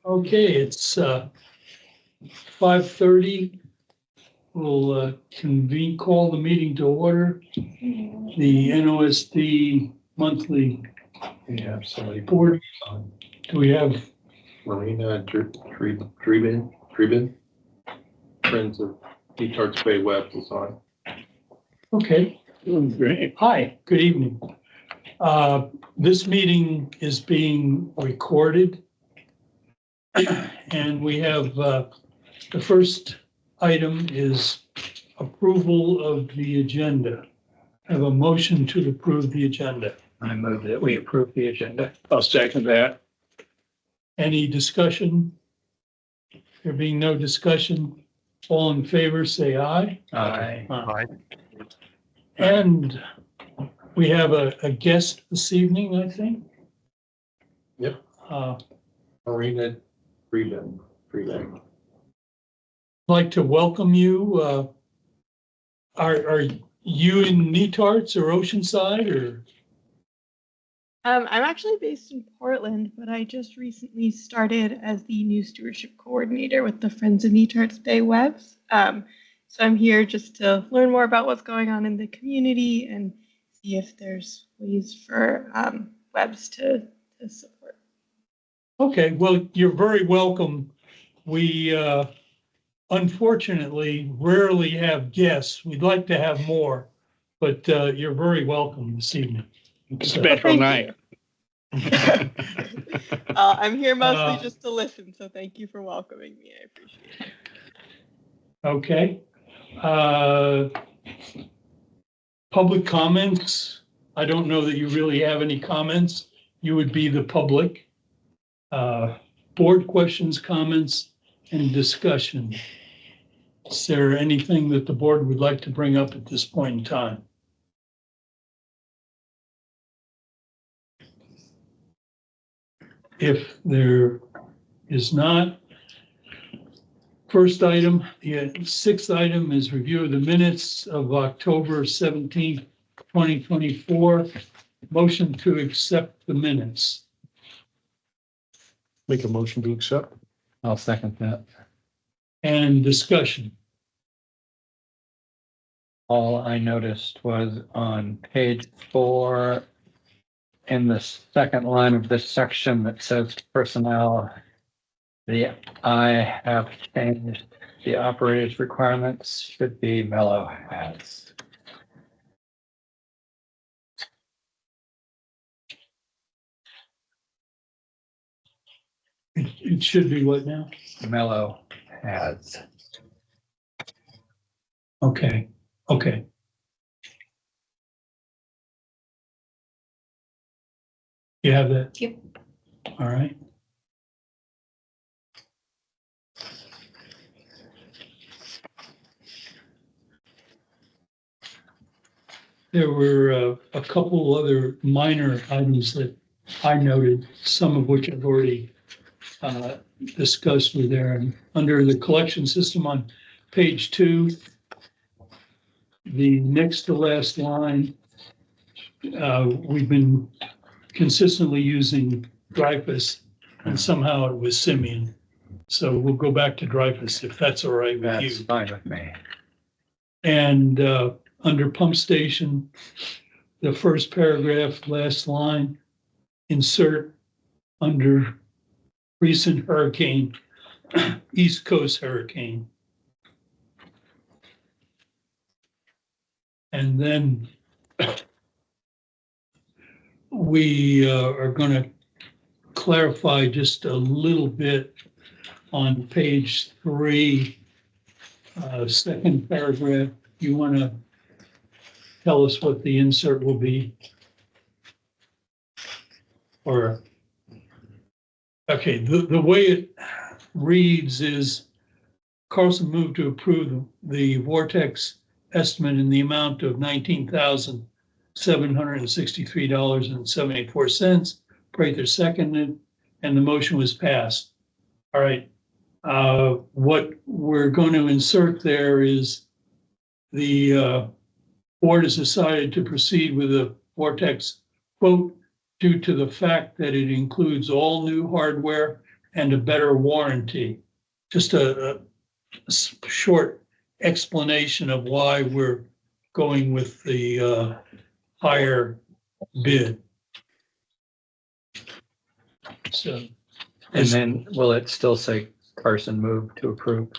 Okay, it's 5:30. We'll call the meeting to order. The NOSD monthly We have somebody board. Do we have? Marina Dreeben, Friends of Netarts Bay Web is on. Okay. Great. Hi, good evening. This meeting is being recorded. And we have, the first item is approval of the agenda. I have a motion to approve the agenda. I move that we approve the agenda. I'll second that. Any discussion? There being no discussion, all in favor, say aye. Aye. And we have a guest this evening, I think. Yep. I'd Marina Dreeben. like to welcome you. Are you in Netarts or Oceanside or? I'm actually based in Portland, but I just recently started as the new stewardship coordinator with the Friends of Netarts Bay Webs. So I'm here just to learn more about what's going on in the community and see if there's ways for webs to support. Okay, well, you're very welcome. We unfortunately rarely have guests. We'd like to have more, but you're very welcome this evening. Special Thank night. I'm here mostly just to listen, so thank you for welcoming me. I appreciate it. Okay. Public comments. I don't know that you really have any comments. You would be the public. Board questions, comments, and discussion. Is there anything that the board would like to bring up at this point in time? If there is not, first item, the sixth item is review of the minutes of October 17th, 2024. Motion to accept the minutes. Make a motion to accept. I'll second that. And discussion. All I noticed was on page 4, in the second line of this section that says personnel, I have changed the operator's requirements should be mellow has. It should be what now? Mellow has. Okay, okay. You have that? Yep. All right. There were a couple other minor items that I noted, some of which I've already discussed with Aaron. Under the collection system on page 2, the next to last line, we've been consistently using Dreyfus, and somehow it was Simeon. So we'll go back to Dreyfus if that's all right with That's you. fine with me. And under pump station, the first paragraph, last line, insert under recent hurricane, East Coast hurricane. And then we are going to clarify just a little bit on page 3, second paragraph. You want to tell us what the insert will be? Or, okay, the way it reads is Carlson moved to approve the vortex estimate in the amount of $19,763.74. Prather seconded, and the motion was passed. All right. What we're going to insert there is the board has decided to proceed with a vortex quote due to the fact that it includes all new hardware and a better warranty. Just a short explanation of why we're going with the higher bid. So, And then will it still say Carson moved to approve?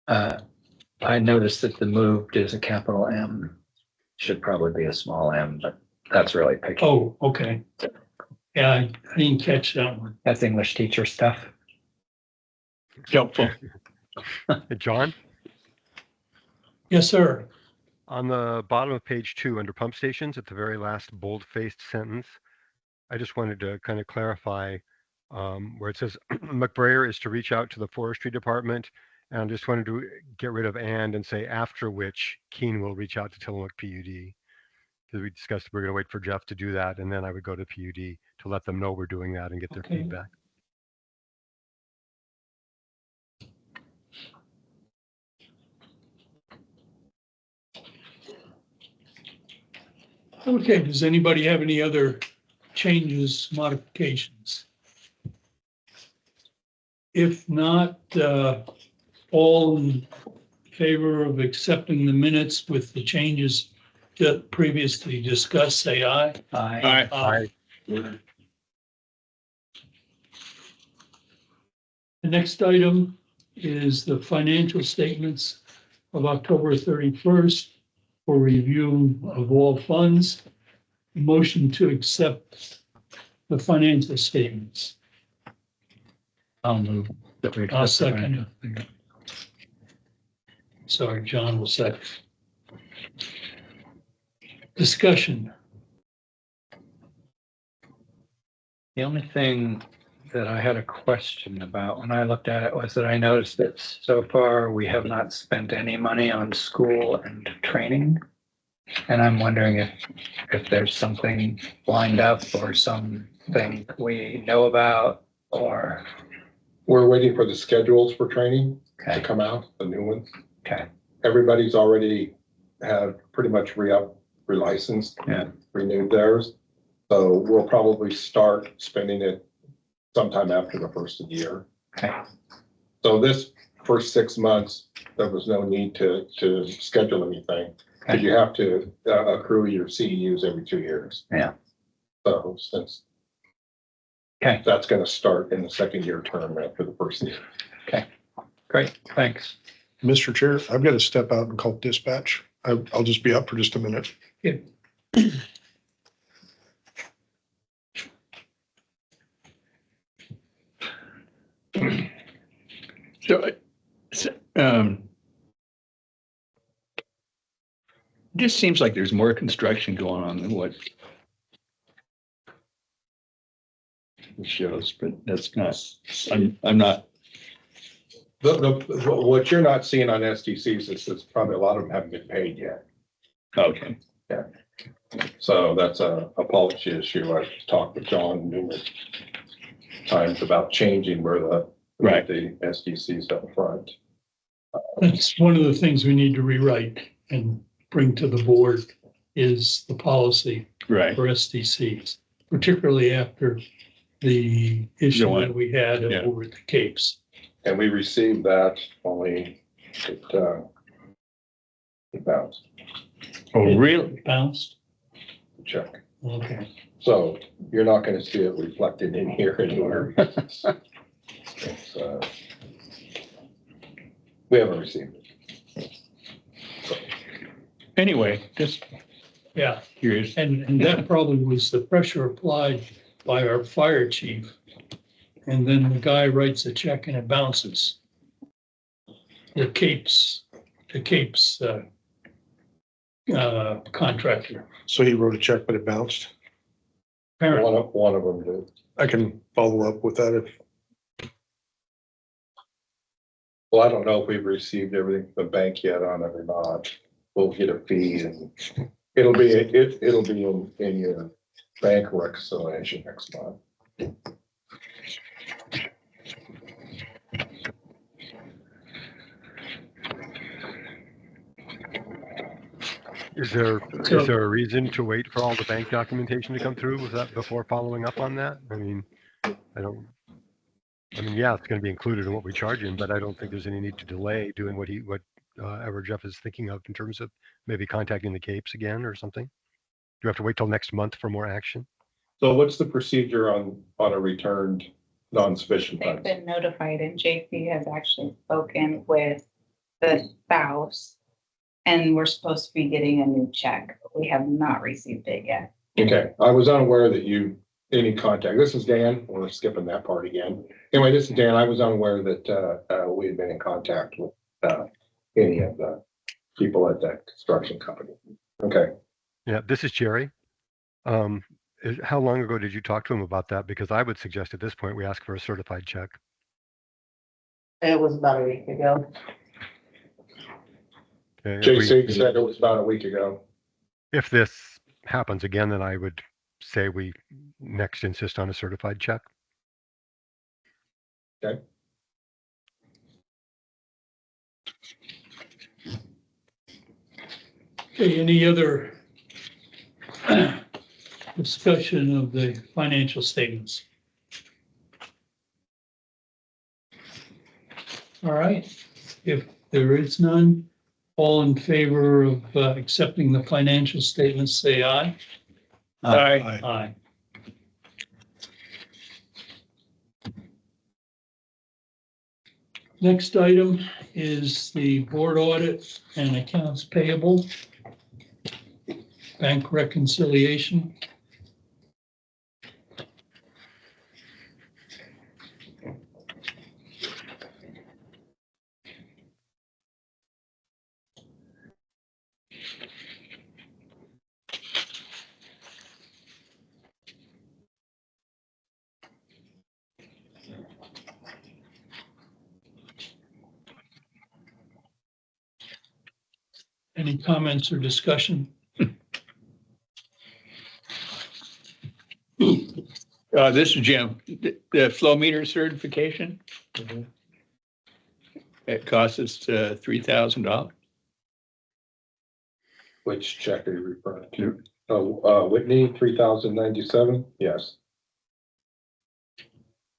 I noticed that the moved is a capital M. Should probably be a small m, but that's really picky. oh, okay. Yeah, I didn't catch that one. That's English teacher stuff. Helpful. Hey, John, Yes, sir. on the bottom of page 2, under pump stations, at the very last bold-faced sentence, I just wanted to kind of clarify where it says McBrayer is to reach out to the forestry department, and I just wanted to get rid of and say after which Keene will reach out to Tillamook PUD. Because we discussed we're going to wait for Jeff to do that, and then I would go to PUD to let them know we're doing that and get their Okay. feedback. Okay, does anybody have any other changes, modifications? If not, all in favor of accepting the minutes with the changes that previously discussed, say aye. Aye. Aye. The next item is the financial statements of October 31st for review of all funds. Motion to accept the financial statements. I'll move. that we I'll accept the second. financial- Sorry, John will second. Discussion. The only thing that I had a question about when I looked at it was that I noticed that so far we have not spent any money on school and training. And I'm wondering if there's something lined up or something we know about or, We're waiting for the schedules for training to okay, come out, the new ones. okay, Everybody's already had pretty much relicensed, Yeah. renewed theirs. So we'll probably start spending it sometime after the first of the year. okay, So this first 6 months, there was no need to schedule anything. Because you have to accrue your CEUs every 2 years. Yeah. So since okay, that's gonna start in the second year term after the first year. great, thanks. Mr. Chair, I've got to step out and call dispatch. I'll just be up for just a minute. Just seems like there's more construction going on than what it shows, but that's not, I'm not, What you're not seeing on SDCs is probably a lot of them haven't been paid yet. okay. So that's a policy issue. I've talked with John numerous times about changing where Right. the SDCs up front. That's one of the things we need to rewrite and bring to the board is the policy Right. for SDCs, particularly after the issue one. that we had Yeah. over at the Capes. And we received that only it bounced Oh, really? It bounced? the check. Okay. So you're not gonna see it reflected in here anywhere. It's, we haven't received it. Anyway, just Yeah, curious. and that probably was the pressure applied by our fire chief. And then the guy writes a check and it bounces. The Capes contractor. So he wrote a check, but it bounced. Apparently, One of them did. I can follow up with that if, Well, I don't know if we've received everything from the bank yet on it or not. We'll get a fee and it'll be in your bank reconciliation next month. Is there So- a reason to wait for all the bank documentation to come through with that before following up on that? I mean, yeah, it's going to be included in what we charge him, but I don't think there's any need to delay doing whatever Jeff is thinking of in terms of maybe contacting the Capes again or something. Do you have to wait till next month for more action? So what's the procedure on a returned non-sufficient They've funds? been notified and JP has actually spoken with the spouse. And we're supposed to be getting a new check. We have not received it yet. Okay, I was unaware that any contact, this is Dan, we're skipping that part again. Anyway, this is Dan, I was unaware that, we had been in contact with, any of the people at that construction company. Okay, Yeah, this is Jerry. How long ago did you talk to him about that? Because I would suggest at this point, we ask for a certified check. It was about a week ago. Okay, JC said it was about a week ago. if this happens again, then I would say we next insist on a certified check. Okay. Okay, any other discussion of the financial statements? All right, if there is none, all in favor of accepting the financial statements, say aye. Aye. Aye. Next item is the board audit and accounts payable. Bank reconciliation. Any comments or discussion? This is Jim. The flow meter certification. It costs us $3,000. Which check are you referring to? Whitney, 3,097, yes.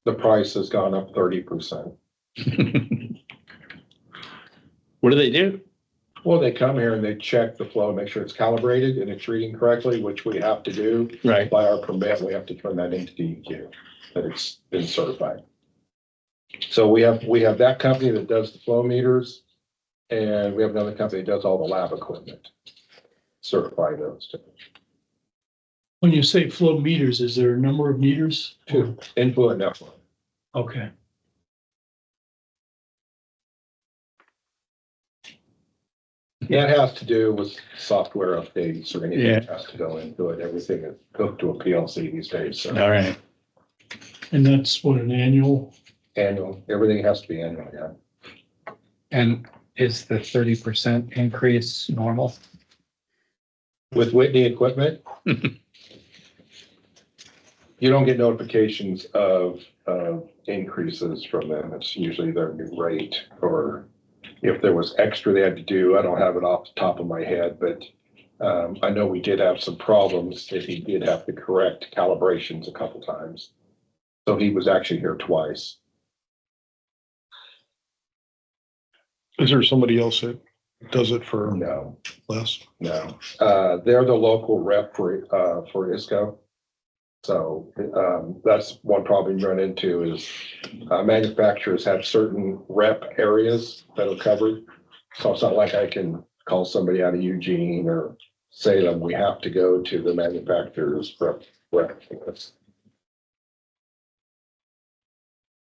The price has gone up 30%. What do they do? Well, they come here and they check the flow, make sure it's calibrated and it's reading correctly, which we have to do. Right. By our permit, we have to turn that into DEQ, that it's been certified. So we have that company that does the flow meters, and we have another company that does all the lab equipment. Certify those two. When you say flow meters, is there a number of meters? Two, input and output. Okay. That has to do with software updates or anything Yeah. that has to go into it. Everything is hooked to a PLC these days, so All right. And that's what, an annual? annual, everything has to be annual, yeah. And is the 30% increase normal? With Whitney equipment, you don't get notifications of increases from them. It's usually their new rate, or if there was extra they had to do. I don't have it off the top of my head, but I know we did have some problems that he did have to correct calibrations a couple times. So he was actually here twice. Is there somebody else that does it for No, less? no. They're the local rep for ISCO. So that's one problem you run into is manufacturers have certain rep areas that are covered. So it's not like I can call somebody out of Eugene or Salem. We have to go to the manufacturer's rep.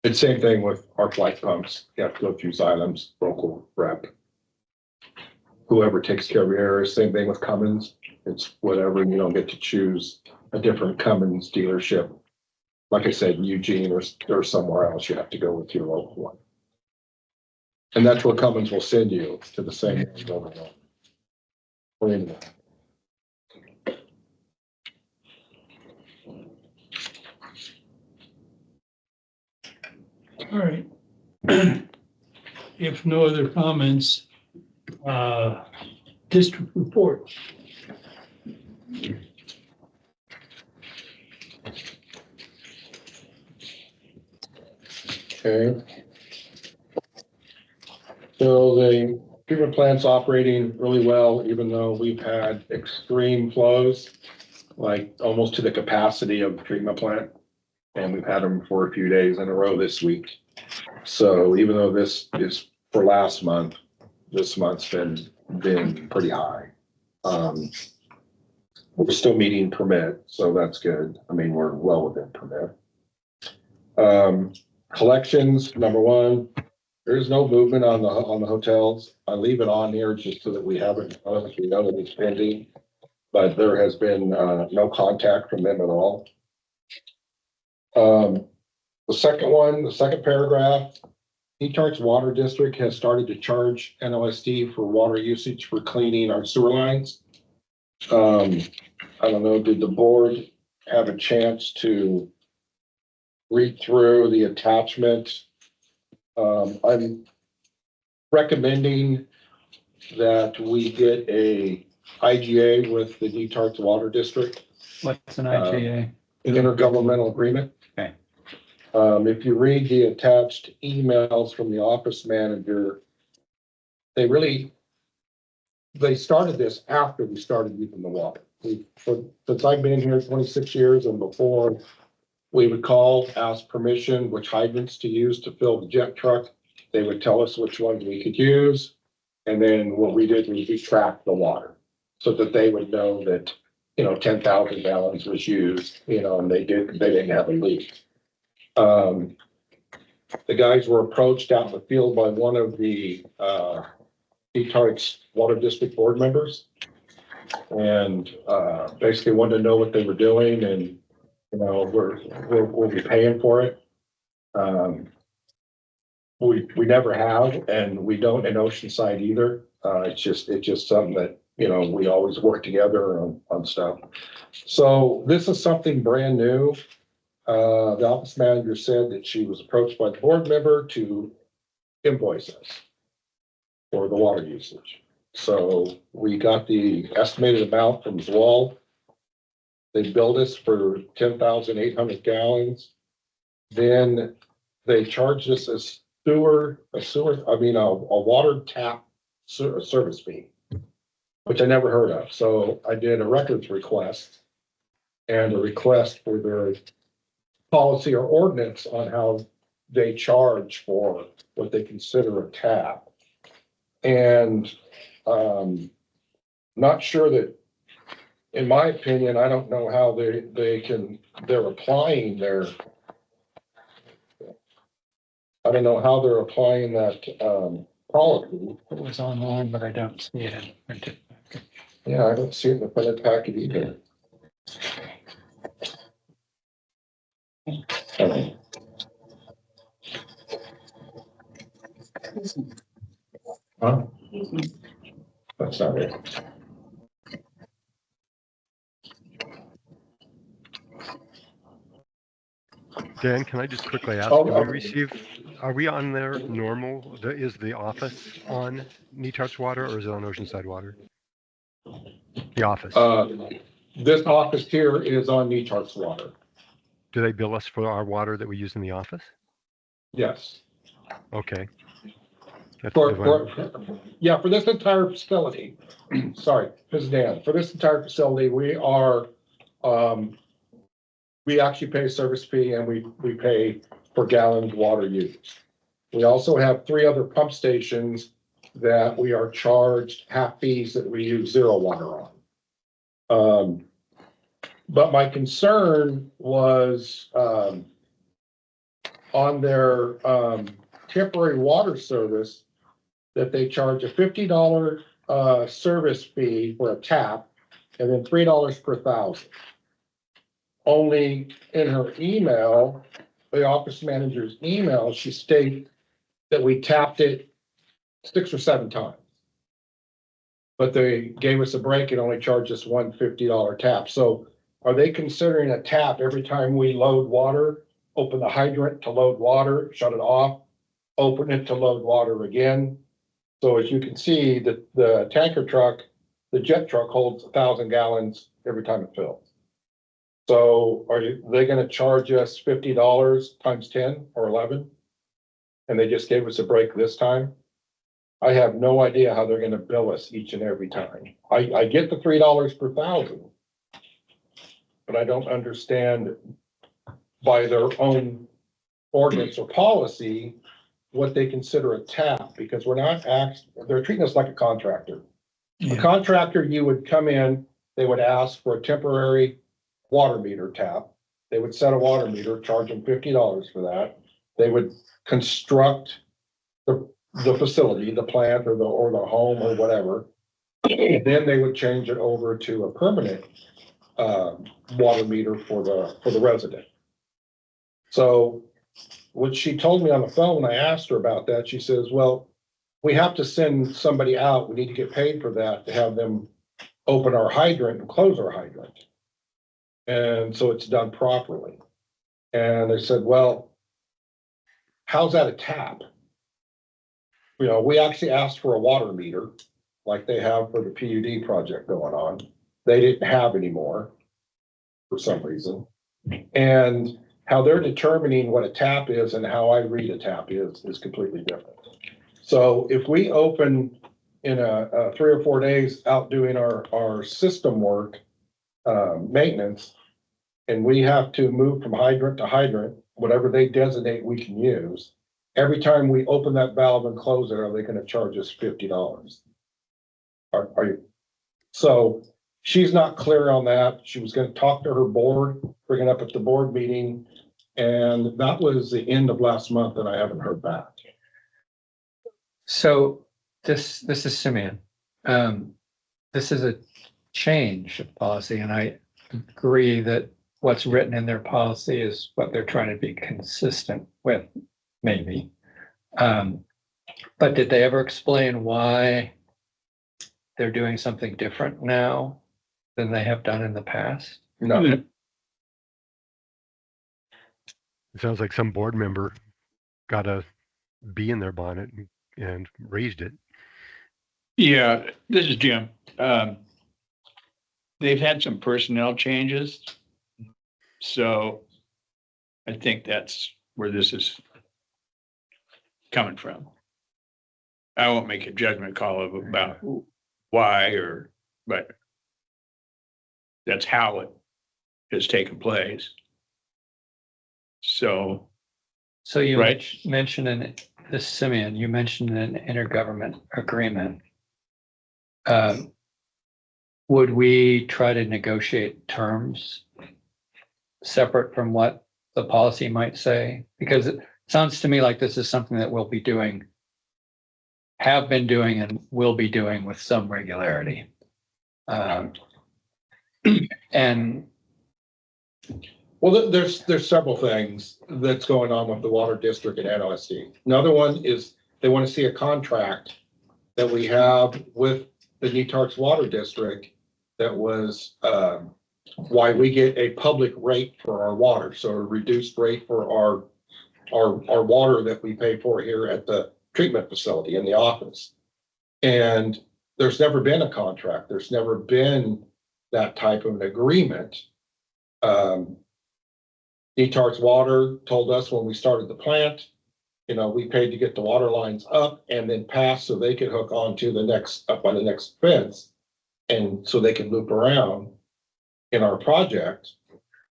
It's same thing with arc light pumps. You have to go through Xylem's local rep. Whoever takes care of your area, same thing with Cummins. It's whatever, you don't get to choose a different Cummins dealership. Like I said, Eugene or somewhere else, you have to go with your local one. And that's where Cummins will send you to the same. All right. If no other comments, Dan, District report. Okay. So the treatment plant's operating really well, even though we've had extreme flows, like almost to the capacity of the treatment plant. And we've had them for a few days in a row this week. So even though this is for last month, this month's been pretty high. We're still meeting permit, so that's good. I mean, we're well within permit. Collections, number one, there's no movement on the hotels. I leave it on here just so that we haven't, we know that it's pending. But there has been no contact from them at all. The second paragraph, Netarts Water District has started to charge NLSD for water usage for cleaning our sewer lines. I don't know, did the board have a chance to read through the attachment? I'm recommending that we get a IGA with the Netarts Water District. What's an IGA? Intergovernmental agreement. Okay. If you read the attached emails from the office manager, they started this after we started using the water. Since I've been here 26 years and before, we would call, ask permission, which hydrants to use to fill the jet truck. They would tell us which ones we could use. And then what we did was we tracked the water so that they would know that, 10,000 gallons was used, and they didn't have a leak. The guys were approached out in the field by one of the Netarts Water District board members. And basically wanted to know what they were doing, and we'll be paying for it. We never have, and we don't in Oceanside either. It's just something that we always work together on stuff. So this is something brand new. The office manager said that she was approached by the board member to invoice us for the water usage. So we got the estimated amount from Zwall. They billed us for 10,800 gallons. Then they charged us a water tap service fee, which I never heard of. So I did a records request and a request for their policy or ordinance on how they charge for what they consider a tap. And not sure that, in my opinion, I don't know how they're applying I don't know how they're applying that policy. It was online, but I don't see it in printed. Yeah, I don't see it in the printed packet either. Huh? That's not it. Dan, can I just quickly ask, Oh, do okay. are we on their normal, is the office on Netarts Water or is it on Oceanside Water? The office. This office here is on Netarts Water. Do they bill us for our water that we use in the office? Yes. Okay. For this entire facility, sorry, this is Dan. For this entire facility, we actually pay a service fee and we pay for gallons of water used. We also have 3 other pump stations that we are charged half fees that we use zero water on. But my concern was on their temporary water service, that they charge a $50 service fee for a tap and then $3 per thousand. Only in her email, the office manager's email, she stated that we tapped it 6 or 7 times. But they gave us a break and only charged us one $50 tap. So are they considering a tap every time we load water, open the hydrant to load water, shut it off, open it to load water again? So as you can see, the tanker truck the jet truck holds 1,000 gallons every time it fills. So they gonna charge us $50 times 10 or 11? And they just gave us a break this time? I have no idea how they're gonna bill us each and every time. I get the $3 per thousand. But I don't understand by their own ordinance or policy what they consider a tap, because they're treating us like a contractor. A Yeah. contractor, you would come in, they would ask for a temporary water meter tap. They would set a water meter, charge them $50 for that. They would construct the facility, the plant or the home or whatever. Then they would change it over to a permanent water meter for the resident. So what she told me on the phone, when I asked her about that, she says, well, we have to send somebody out. We need to get paid for that to have them open our hydrant and close our hydrant. And so it's done properly. And I said, well, how's that a tap? You know, we actually asked for a water meter like they have for the PUD project going on. They didn't have any more for some reason. And how they're determining what a tap is and how I read a tap is completely different. So if we open in a 3 or 4 days out doing our system work, maintenance, and we have to move from hydrant to hydrant, whatever they designate we can use, every time we open that valve and close it, are they gonna charge us $50? Are you? So she's not clear on that. She was gonna talk to her board, bring it up at the board meeting, and that was the end of last month, and I haven't heard back. So this is Simeon. This is a change of policy, and I agree that what's written in their policy is what they're trying to be consistent with, maybe. But did they ever explain why they're doing something different now than they have done in the past? No, It sounds like some board member got a bee in their bonnet and raised it. Yeah, this is Jim. They've had some personnel changes. So I think that's where this is coming from. I won't make a judgment call about why but that's how it has taken place. So You Right. mentioned this, Simeon, you mentioned an intergovernment agreement. Would we try to negotiate terms separate from what the policy might say? Because it sounds to me like this is something that we'll be doing, have been doing, and will be doing with some regularity. And well, there's several things that's going on with the water district and NOSD. Another one is they want to see a contract that we have with the Netarts Water District that was why we get a public rate for our water, so a reduced rate for our water that we pay for here at the treatment facility in the office. And there's never been a contract. There's never been that type of an agreement. Netarts Water told us when we started the plant, you know, we paid to get the water lines up and then pass so they could hook onto up on the next fence. And so they can loop around in our project.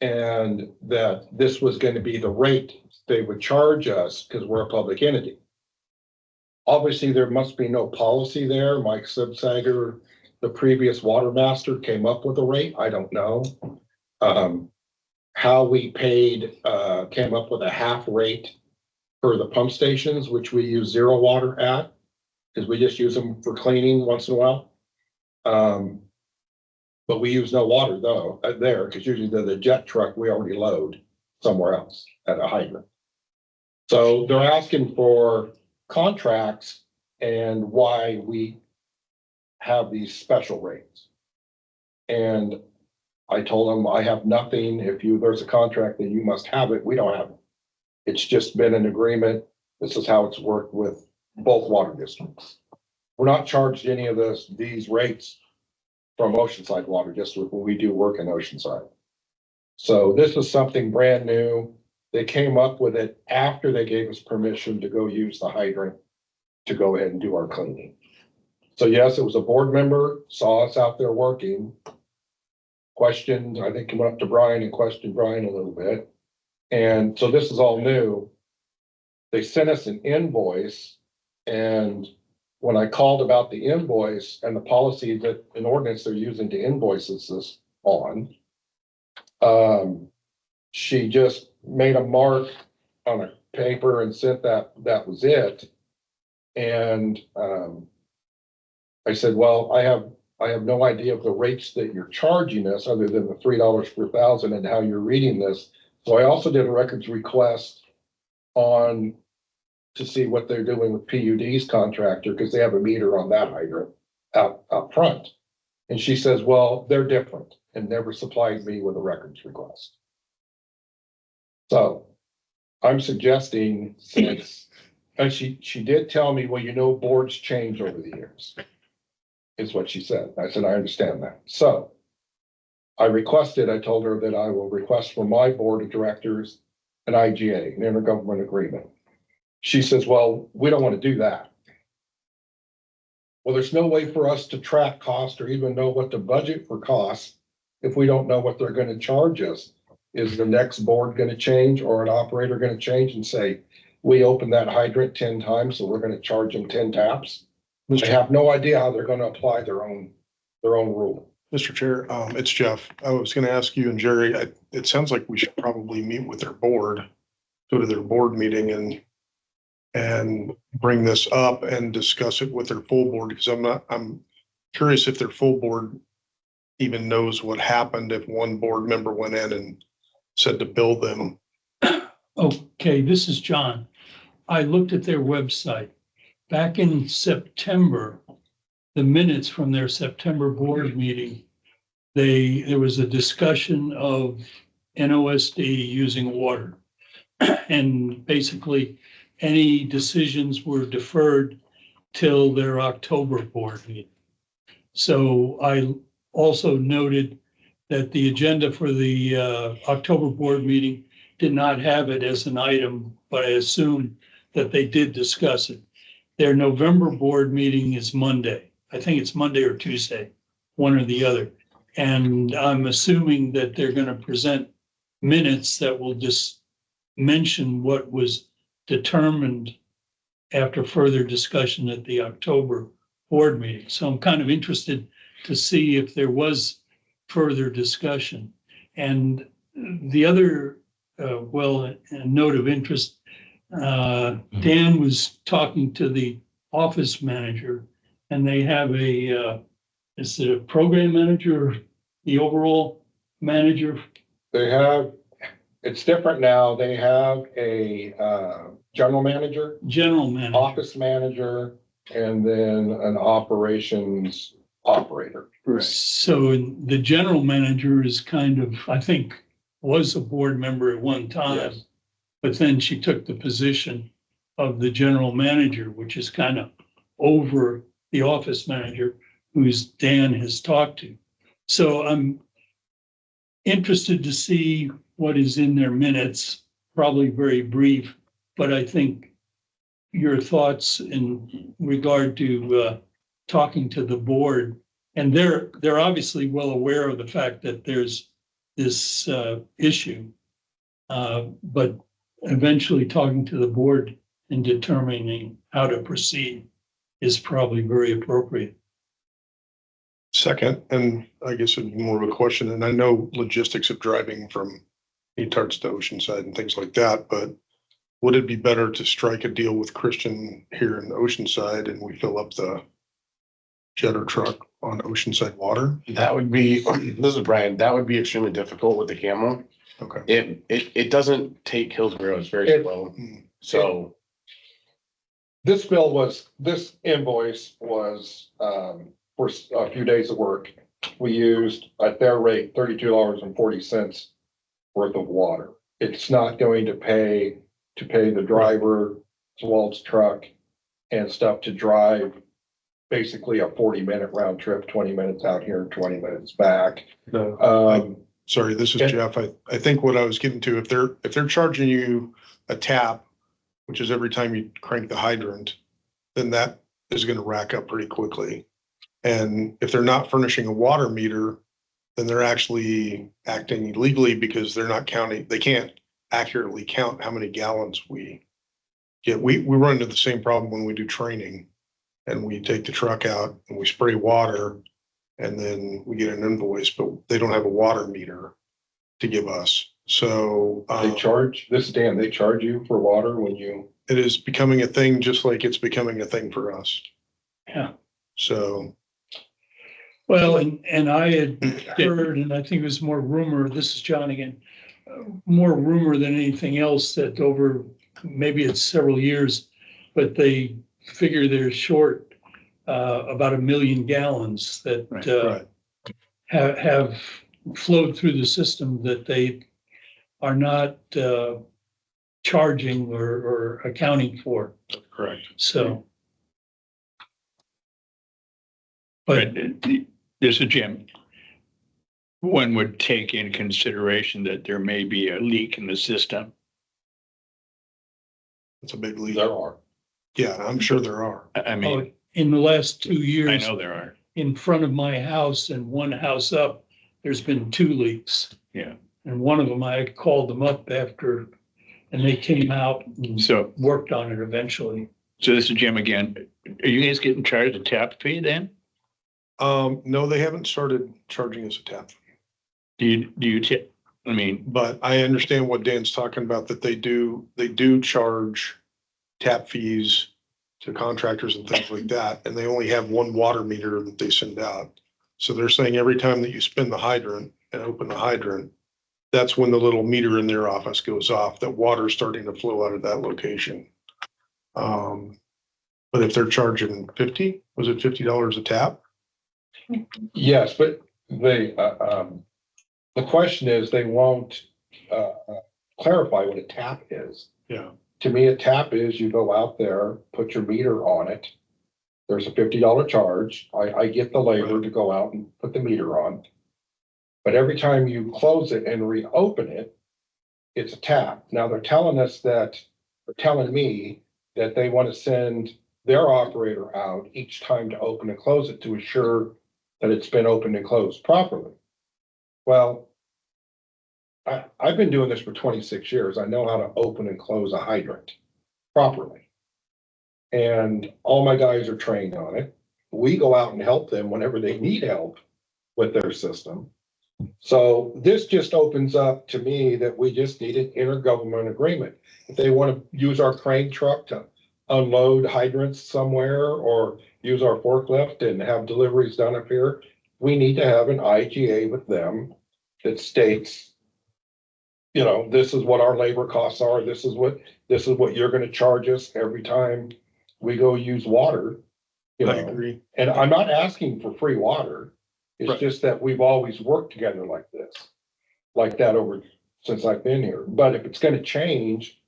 And that this was going to be the rate they would charge us because we're a public entity. Obviously, there must be no policy there. Mike Subsager, the previous water master, came up with a rate. I don't know. How we paid, came up with a half rate for the pump stations, which we use zero water at, because we just use them for cleaning once in a while. But we use no water though there, because usually the jet truck we already load somewhere else at a hydrant. So they're asking for contracts and why we have these special rates. And I told them I have nothing. If there's a contract, then you must have it. We don't have it. It's just been an agreement. This is how it's worked with both water districts. We're not charged any of these rates from Oceanside Water, just when we do work in Oceanside. So this is something brand new. They came up with it after they gave us permission to go use the hydrant to go ahead and do our cleaning. So yes, it was a board member, saw us out there working. Questioned, I think came up to Brian and questioned Brian a little bit. And so this is all new. They sent us an invoice, and when I called about the invoice and the policy that an ordinance they're using to invoice this on, she just made a mark on a paper and said that was it. And I said, well, I have no idea of the rates that you're charging us other than the $3 per thousand and how you're reading this. So I also did a records request on to see what they're doing with PUD's contractor, because they have a meter on that hydrant out front. And she says, well, they're different, and never supplied me with a records request. So I'm suggesting, since, and she did tell me, well, you know, boards change over the years, is what she said. I said, I understand that. So I told her that I will request from my board of directors an IGA, an intergovernmental agreement. She says, well, we don't want to do that. Well, there's no way for us to track cost or even know what to budget for costs if we don't know what they're going to charge us. Is the next board going to change, or an operator going to change and say, we opened that hydrant 10 times, so we're going to charge them 10 taps? I have no idea how they're going to apply their own rule. Mr. Chair, it's Jeff. I was gonna ask you and Jerry, it sounds like we should probably meet with their board, go to their board meeting and bring this up and discuss it with their full board, because I'm curious if their full board even knows what happened if one board member went in and said to bill them. Okay, this is John. I looked at their website. Back in September, the minutes from their September board meeting, there was a discussion of NOSD using water. And basically, any decisions were deferred till their October board meeting. So I also noted that the agenda for the October board meeting did not have it as an item, but I assume that they did discuss it. Their November board meeting is Monday. I think it's Monday or Tuesday, one or the other. And I'm assuming that they're going to present minutes that will just mention what was determined after further discussion at the October board meeting. So I'm kind of interested to see if there was further discussion. And the other, a note of interest, Dan was talking to the office manager, and they have is it a program manager or the overall manager? It's different now. They have a general manager, office manager, and then an operations operator. So the general manager is kind of, I think, was a board member at one time. Yes. But then she took the position of the general manager, which is kind of over the office manager, who's Dan has talked to. So I'm interested to see what is in their minutes, probably very brief, but I think your thoughts in regard to talking to the board, and they're obviously well aware of the fact that there's this issue, but eventually talking to the board and determining how to proceed is probably very appropriate. Second, and I guess it'd be more of a question, and I know logistics of driving from Netarts to Oceanside and things like that, but would it be better to strike a deal with Christian here in Oceanside and we fill up the jetter truck on Oceanside water? That would be, this is Brian, that would be extremely difficult with the camo. Okay. It doesn't take Hillsborough, it's very slow. So This invoice was for a few days of work. We used at their rate $32.40 worth of water. It's not going to pay the driver, Walt's truck and stuff to drive basically a 40-minute round trip, 20 minutes out here, 20 minutes back. No, Um, sorry, this is Yeah. Jeff. I think what I was getting to, if they're charging you a tap, which is every time you crank the hydrant, then that is gonna rack up pretty quickly. And if they're not furnishing a water meter, then they're actually acting illegally because they're not counting, they can't accurately count how many gallons we get. We run into the same problem when we do training and we take the truck out and we spray water and then we get an invoice, but they don't have a water meter to give us. So They charge, this is Dan, they charge you for water when you, it is becoming a thing, just like it's becoming a thing for us. Yeah. So Well, and I had heard, and I think it was more rumor, this is John again, more rumor than anything else that over, maybe it's several years, but they figure they're short about 1 million gallons that right. have flowed through the system that they are not charging or accounting for. Correct. So. But this is Jim. One would take in consideration that there may be a leak in the system. It's a big leak. there are. Yeah, I'm sure there are. I mean, In the last 2 I years, know there are. in front of my house and one house up, there's been 2 leaks. Yeah. And one of them, I called them up after, and they came out and So, worked on it eventually. so this is Jim again. Are you guys getting charged a tap fee then? No, they haven't started charging us a tap. Do you tip? I mean, But I understand what Dan's talking about, that they do charge tap fees to contractors and things like that, and they only have one water meter that they send out. So they're saying every time that you spin the hydrant and open the hydrant, that's when the little meter in their office goes off, that water's starting to flow out of that location. But if they're charging was it $50 a tap? Yes, but they, the question is, they won't, clarify what a tap is. Yeah. To me, a tap is you go out there, put your meter on it. There's a $50 charge. I get the labor to go out and put the meter on. But every time you close it and reopen it, it's a tap. Now they're telling me that they want to send their operator out each time to open and close it to assure that it's been opened and closed properly. Well, I've been doing this for 26 years. I know how to open and close a hydrant properly. And all my guys are trained on it. We go out and help them whenever they need help with their system. So this just opens up to me that we just need an intergovernmental agreement. If they want to use our crane truck to unload hydrants somewhere or use our forklift and have deliveries done up here, we need to have an IGA with them that states, you know, this is what our labor costs are. This is what you're going to charge us every time we go use water. You I know, agree. and I'm not asking for free water. It's Right. just that we've always worked together like this, like that since I've been here. But if it's going to change,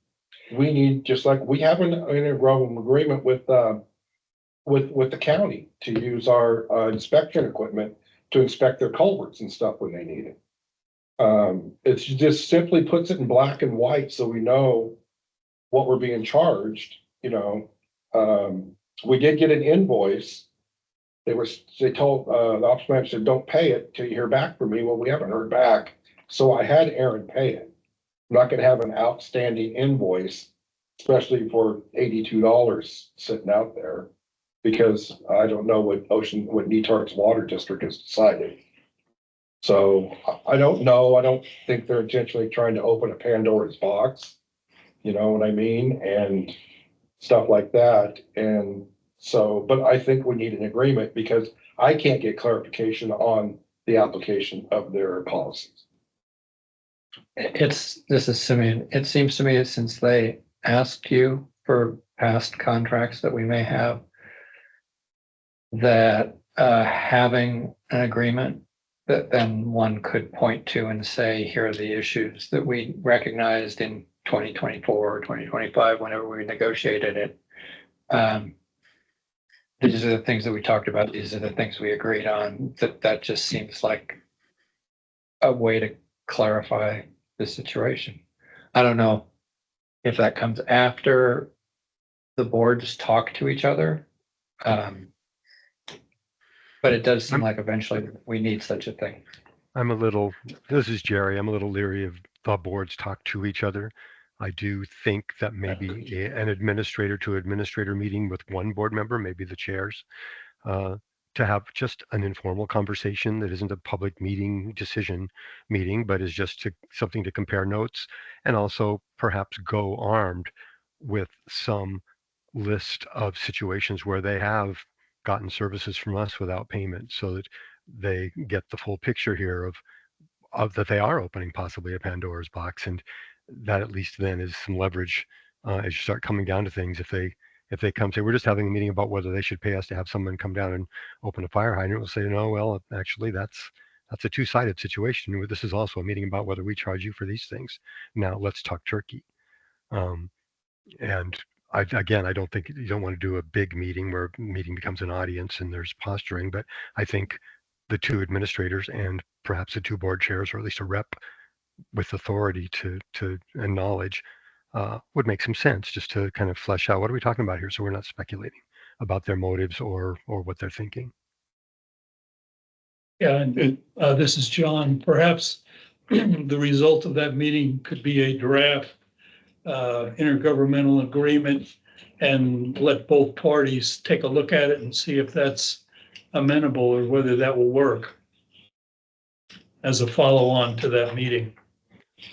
we need, just like we have an intergovernmental agreement with the county to use our inspection equipment to inspect their culverts and stuff when they need it. It just simply puts it in black and white so we know what we're being charged, you know. We did get an invoice. They told the ops manager said, don't pay it till you hear back from me. Well, we haven't heard back. So I had Aaron pay it. I'm not gonna have an outstanding invoice, especially for $82 sitting out there, because I don't know what Netarts Water District has decided. So I don't know. I don't think they're intentionally trying to open a Pandora's box. You know what I mean? And stuff like that. And so, but I think we need an agreement because I can't get clarification on the application of their policies. This is Simeon. It seems to me that since they asked you for past contracts that we may have, that having an agreement that then one could point to and say, here are the issues that we recognized in 2024 or 2025, whenever we negotiated it. these are the things that we talked about. These are the things we agreed on. That just seems like a way to clarify the situation. I don't know if that comes after the boards talk to each other. But it does seem like eventually we need such a thing. This is Jerry, I'm a little leery of the boards talk to each other. I do think that maybe an administrator to administrator meeting with one board member, maybe the chairs, to have just an informal conversation that isn't a public decision meeting, but is just something to compare notes, and also perhaps go armed with some list of situations where they have gotten services from us without payment, so that they get the full picture here of that they are opening possibly a Pandora's box, and that at least then is some leverage as you start coming down to things. If they come say, we're just having a meeting about whether they should pay us to have someone come down and open a fire hydrant, we'll say, no, well, actually that's a two-sided situation. This is also a meeting about whether we charge you for these things. Now let's talk turkey. And again, I don't think you don't want to do a big meeting where a meeting becomes an audience and there's posturing, but I think the two administrators and perhaps the two board chairs, or at least a rep with authority and knowledge, would make some sense, just to kind of flesh out what are we talking about here, so we're not speculating about their motives or what they're thinking. Yeah, and this is John. Perhaps the result of that meeting could be a draft intergovernmental agreement, and let both parties take a look at it and see if that's amenable or whether that will work as a follow-on to that meeting.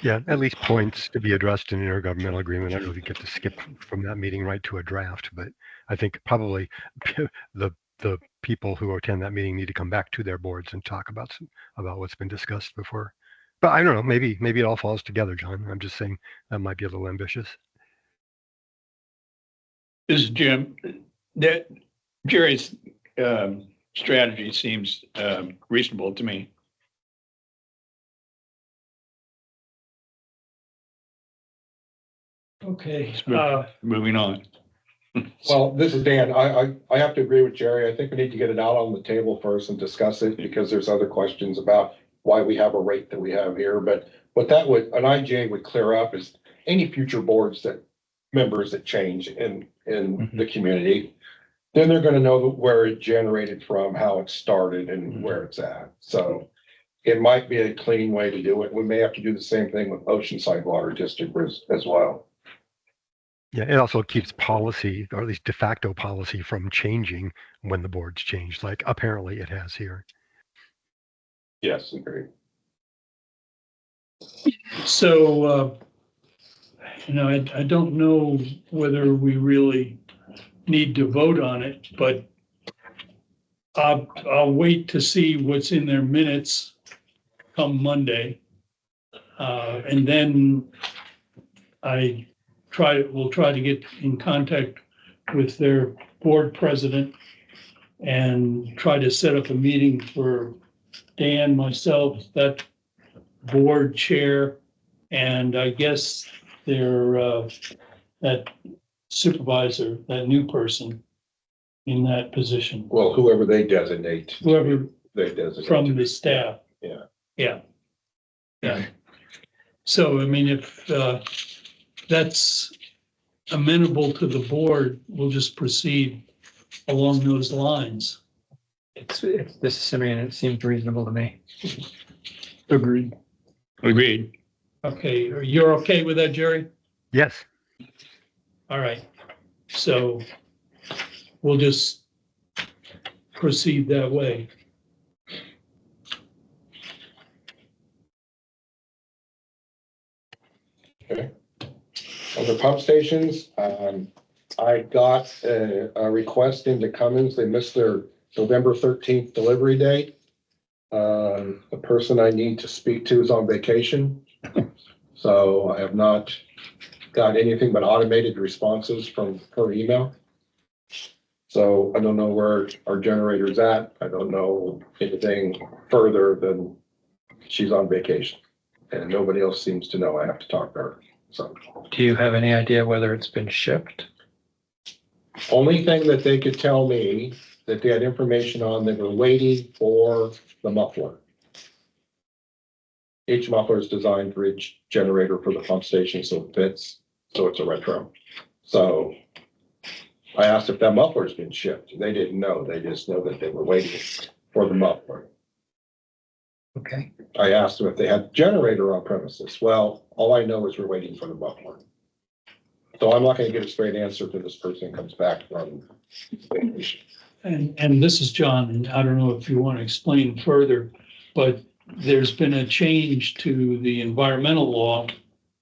Yeah, at least points to be addressed in an intergovernmental agreement. I don't know if you get to skip from that meeting right to a draft, but I think probably the people who attend that meeting need to come back to their boards and talk about what's been discussed before. But I don't know, maybe it all falls together, John. I'm just saying that might be a little ambitious. This is Jim. That Jerry's strategy seems reasonable to me. Okay. Moving on. Well, this is Dan. I have to agree with Jerry. I think we need to get it out on the table first and discuss it, because there's other questions about why we have a rate that we have here. But what an IGA would clear up is any future members that change in the community, then they're going to know where it generated from, how it started, and where it's at. So it might be a clean way to do it. We may have to do the same thing with Oceanside Water District as well. Yeah, it also keeps policy, or at least de facto policy, from changing when the boards change, like apparently it has here. Yes, agreed. So, I don't know whether we really need to vote on it, but I'll wait to see what's in their minutes come Monday. And then we'll try to get in contact with their board president and try to set up a meeting for Dan, myself, that board chair, and I guess their that supervisor, that new person in that position. Well, whoever they designate. Whoever they designate. From the staff. Yeah. Yeah. So, I mean, if that's amenable to the board, we'll just proceed along those lines. This is Simeon. It seems reasonable to me. Agreed. Okay, you're okay with that, Jerry? Yes. All right. So we'll just proceed that way. Okay. Other pump stations, I got a request into Cummins. They missed their November 13th delivery date. The person I need to speak to is on vacation. So I have not got anything but automated responses from her email. So I don't know where our generator's at. I don't know anything further than she's on vacation. And nobody else seems to know. I have to talk to her. So, do you have any idea whether it's been shipped? Only thing that they could tell me that they had information on, they were waiting for the muffler. Each muffler is designed for each generator for the pump station, so it fits, so it's a retro. So I asked if that muffler's been shipped. They didn't know. They just know that they were waiting for the muffler. Okay. I asked them if they had the generator on premises. Well, all I know is we're waiting for the muffler. So I'm not gonna get a straight answer till this person comes back from vacation. And this is John, and I don't know if you want to explain further, but there's been a change to the environmental law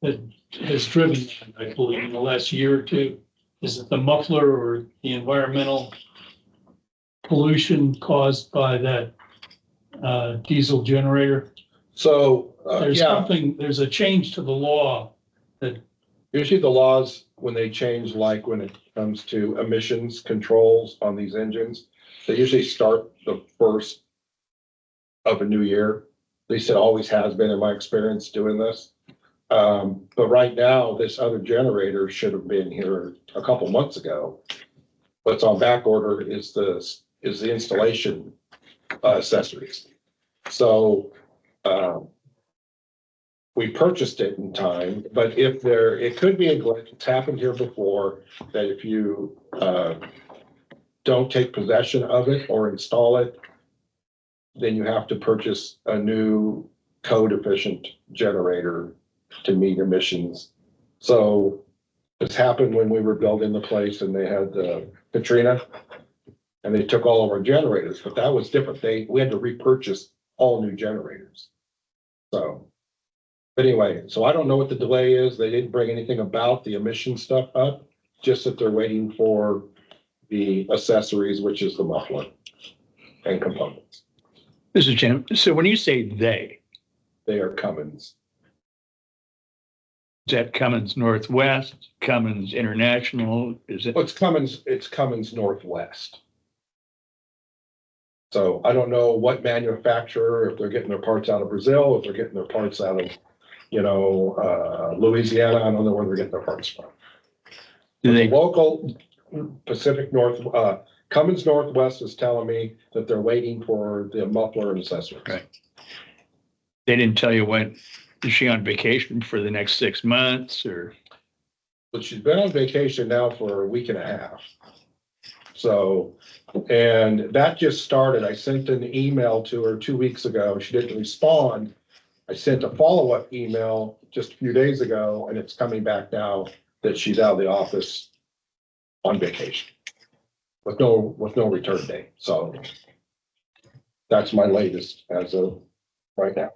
that has driven, that, I believe, in the last year or two. Is it the muffler or the environmental pollution caused by that diesel generator? So, There's yeah, something, there's a change to the law that, usually the laws, when they change, like when it comes to emissions controls on these engines, they usually start the first of a new year. At least it always has been in my experience doing this. But right now, this other generator should have been here a couple months ago. What's on back order is the installation accessories. So, we purchased it in time, but if it could be a glitch. It's happened here before, that if you don't take possession of it or install it, then you have to purchase a new code efficient generator to meet emissions. So this happened when we were building the place and they had Katrina, and they took all of our generators, but that was different. We had to repurchase all new generators. So. But anyway, so I don't know what the delay is. They didn't bring anything about the emission stuff up, just that they're waiting for the accessories, which is the muffler and components. This is Jim. So when you say they, They are Cummins. is that Cummins Northwest, Cummins International? Is it? Well, it's Cummins Northwest. So I don't know what manufacturer, if they're getting their parts out of Brazil, if they're getting their parts out of, Louisiana. I don't know where they're getting their parts from. Do The they, local Pacific North, Cummins Northwest is telling me that they're waiting for the muffler and accessories. Right. they didn't tell you when, is she on vacation for the next 6 months or? But she's been on vacation now for a week and a half. So, and that just started. I sent an email to her 2 weeks ago. She didn't respond. I sent a follow-up email just a few days ago, and it's coming back now that she's out of the office on vacation with no return date. So that's my latest as of right now.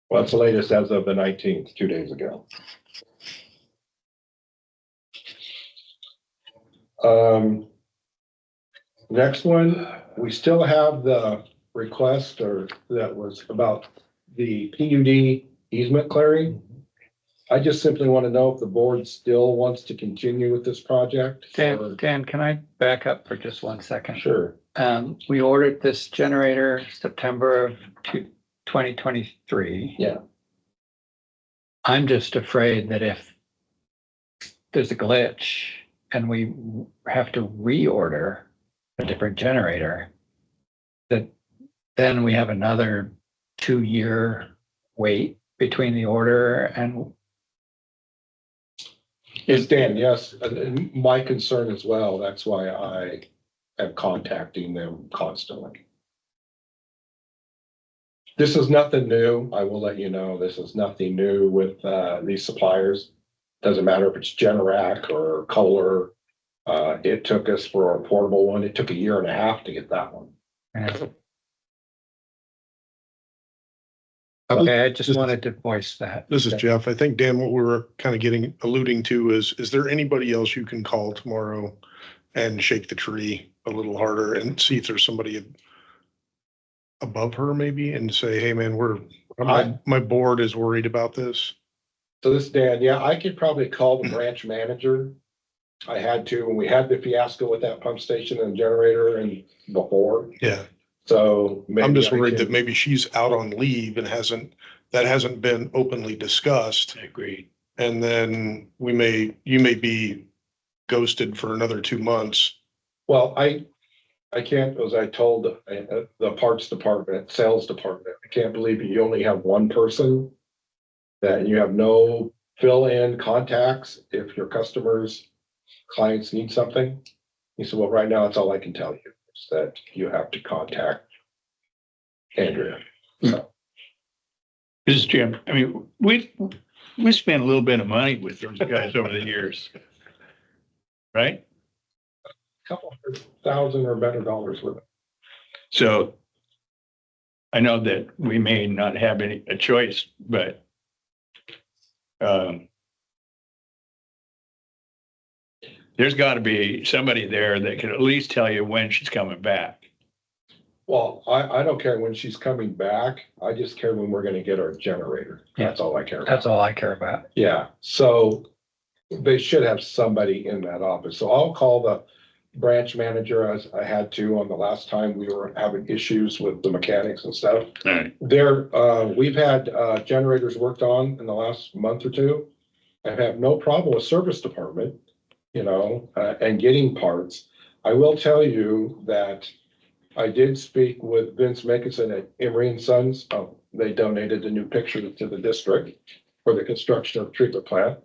Well, that's the latest as of the 19th, 2 days ago. Next one, we still have the request that was about the PUD easement clearing. I just simply want to know if the board still wants to continue with this project. or- Dan, can I back up for just 1 second? Sure. We ordered this generator September of 2023. Yeah. I'm just afraid that if there's a glitch and we have to reorder a different generator, that then we have another 2-year wait between the order and. It's Dan, yes, and my concern as well. That's why I am contacting them constantly. This is nothing new. I will let you know, this is nothing new with these suppliers. Doesn't matter if it's Generac or Kohler. It took us for our portable one, it took 1.5 years to get that one. Okay, I just wanted to voice that. This is Jeff. I think, Dan, what we were kind of alluding to is there anybody else you can call tomorrow and shake the tree a little harder and see if there's somebody above her maybe and say, hey, man, my board is worried about this. So this, Dan, yeah, I could probably call the branch manager. I had to when we had the fiasco with that pump station and generator and before. Yeah. So I'm just maybe I worried can- that maybe she's out on leave and that hasn't been openly discussed. I agree. and then you may be ghosted for another 2 months. Well, I can't, as I told the parts department, sales department, I can't believe you only have one person. That you have no fill-in contacts if your customers, clients need something. He said, well, right now, that's all I can tell you, is that you have to contact Andrea. So, This is Jim. I mean, we spent a little bit of money with those guys over the years. Right? couple $100,000 or better dollars with it. So I know that we may not have a choice, but there's got to be somebody there that can at least tell you when she's coming back. Well, I don't care when she's coming back. I just care when we're gonna get our generator. That's all I care about. That's all I care about. Yeah, so they should have somebody in that office. So I'll call the branch manager, as I had to on the last time we were having issues with the mechanics and stuff. All right. We've had generators worked on in the last month or two. I have no problem with service department, and getting parts. I will tell you that I did speak with Vince Mickelson at Emery and Sons. Oh, they donated a new picture to the district for the construction of the treatment plant.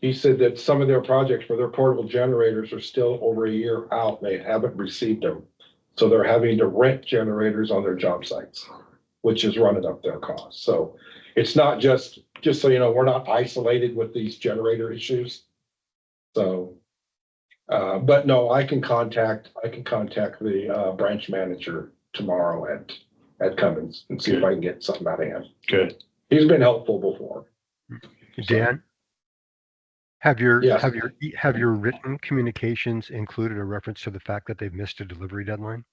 He said that some of their projects for their portable generators are still over a year out. They haven't received them. So they're having to rent generators on their job sites, which is running up their costs. So it's not just so you know, we're not isolated with these generator issues. So, but no, I can contact the branch manager tomorrow at Cummins and see if I can get something out of him. Good. He's been helpful before. Dan, have your Yes. have your written communications included a reference to the fact that they've missed a delivery deadline?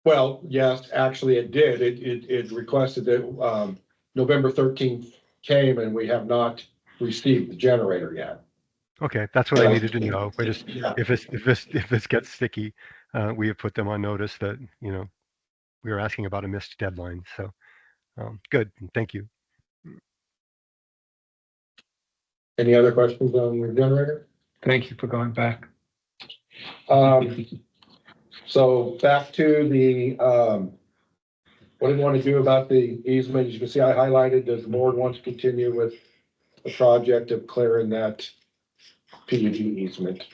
Well, yes, actually it did. It requested that, November 13th came and we have not received the generator yet. Okay, that's what I Yeah. needed to know. I just, Yeah. if this gets sticky, we have put them on notice that, we were asking about a missed deadline. So, good. Thank you. Any other questions on the generator? Thank you for going back. So back to the, what do you want to do about the easement? As you can see, I highlighted, does the board want to continue with the project of clearing that PUD easement?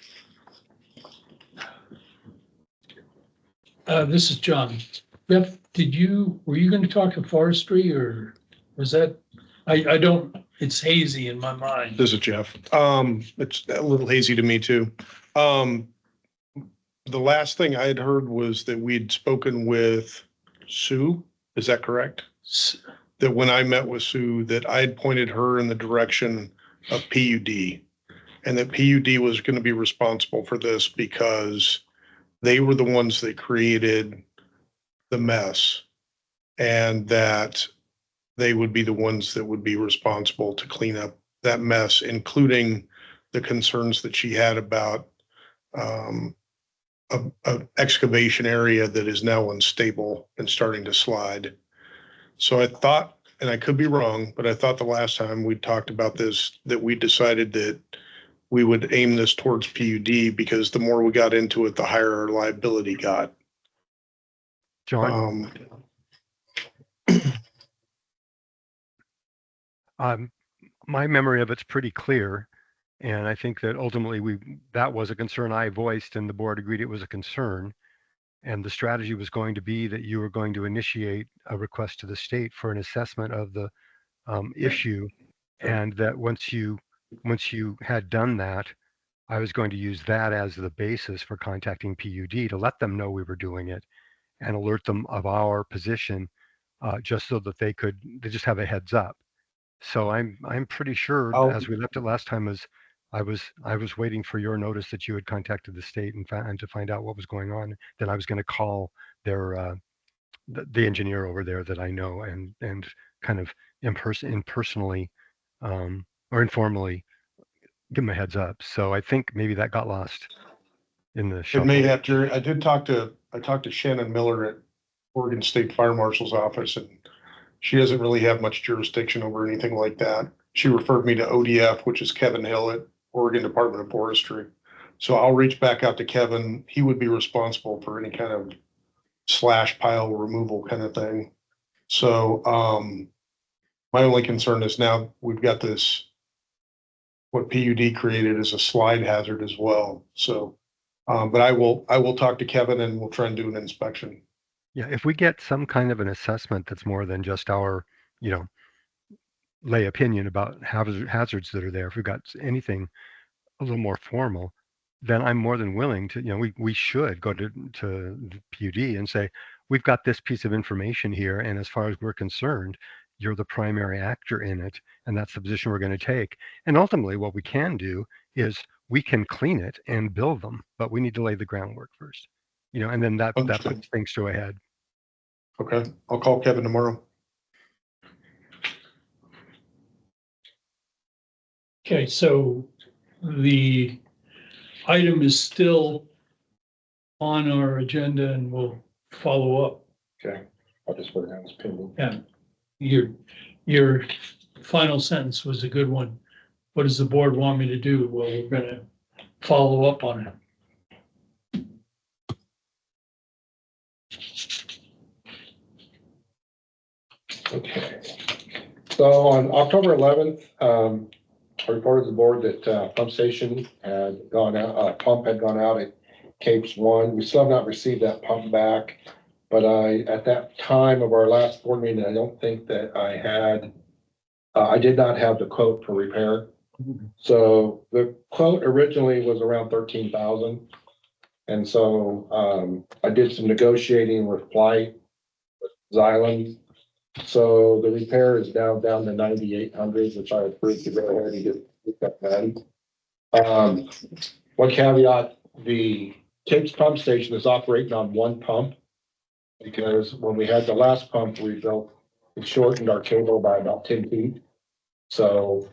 This is John. Beth, were you gonna talk to forestry or was that, I don't, it's hazy in my mind. This is Jeff. It's a little hazy to me too. The last thing I had heard was that we'd spoken with Sue. Is that correct? That when I met with Sue, that I had pointed her in the direction of PUD. And that PUD was going to be responsible for this because they were the ones that created the mess. And that they would be the ones that would be responsible to clean up that mess, including the concerns that she had about a excavation area that is now unstable and starting to slide. So I thought, and I could be wrong, but I thought the last time we talked about this, that we decided that we would aim this towards PUD because the more we got into it, the higher our liability got. John, my memory of it's pretty clear. And I think that ultimately that was a concern I voiced and the board agreed it was a concern. And the strategy was going to be that you were going to initiate a request to the state for an assessment of the issue. And that once you had done that, I was going to use that as the basis for contacting PUD to let them know we were doing it and alert them of our position, just so that they just have a heads up. So I'm pretty sure, as we left it last time, as I was waiting for your notice that you had contacted the state and to find out what was going on. Then I was going to call their the engineer over there that I know and kind of impersonally or informally give them a heads up. So I think maybe that got lost in the It shuffle. may have, Jerry. I talked to Shannon Miller at Oregon State Fire Marshal's office, and She doesn't really have much jurisdiction over anything like that. She referred me to ODF, which is Kevin Hill at Oregon Department of Forestry. So I'll reach back out to Kevin. He would be responsible for any kind of slash pile removal kind of thing. So, my only concern is now we've got this, what PUD created is a slide hazard as well. So, but I will talk to Kevin and we'll try and do an inspection. Yeah, if we get some kind of an assessment that's more than just our, you know, lay opinion about hazards that are there, if we've got anything a little more formal, then I'm more than willing to, we should go to the PUD and say, we've got this piece of information here, and as far as we're concerned, you're the primary actor in it, and that's the position we're going to take. And ultimately, what we can do is we can clean it and build them, but we need to lay the groundwork first, and then that Understood. puts things to a head. Okay, I'll call Kevin tomorrow. Okay, so the item is still on our agenda and we'll follow up. Okay, I'll just put it down as pending. Yeah, your final sentence was a good one. What does the board want me to do? Well, we're gonna follow up on it. Okay. So on October 11th, I reported to the board that pump station had gone out, pump had gone out at Capes 1. We still have not received that pump back. But at that time of our last board meeting, I don't think that I did not have the quote for repair. So the quote originally was around 13,000. And so I did some negotiating with Flight, Xylem. So the repair is down to 9,800, which I approved to go ahead and get that done. One caveat, the Capes pump station is operating on one pump. Because when we had the last pump rebuilt, it shortened our cable by about 10 feet. So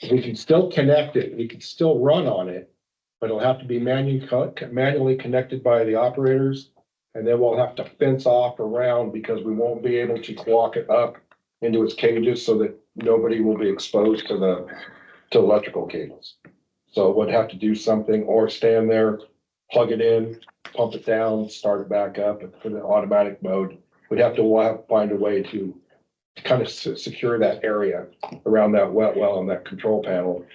we can still connect it, we can still run on it, but it'll have to be manually connected by the operators. And then we'll have to fence off around because we won't be able to walk it up into its cages so that nobody will be exposed to electrical cables. So we'll have to do something or stand there, plug it in, pump it down, start it back up and put it in automatic mode. We'd have to find a way to kind of secure that area around that wet well and that control panel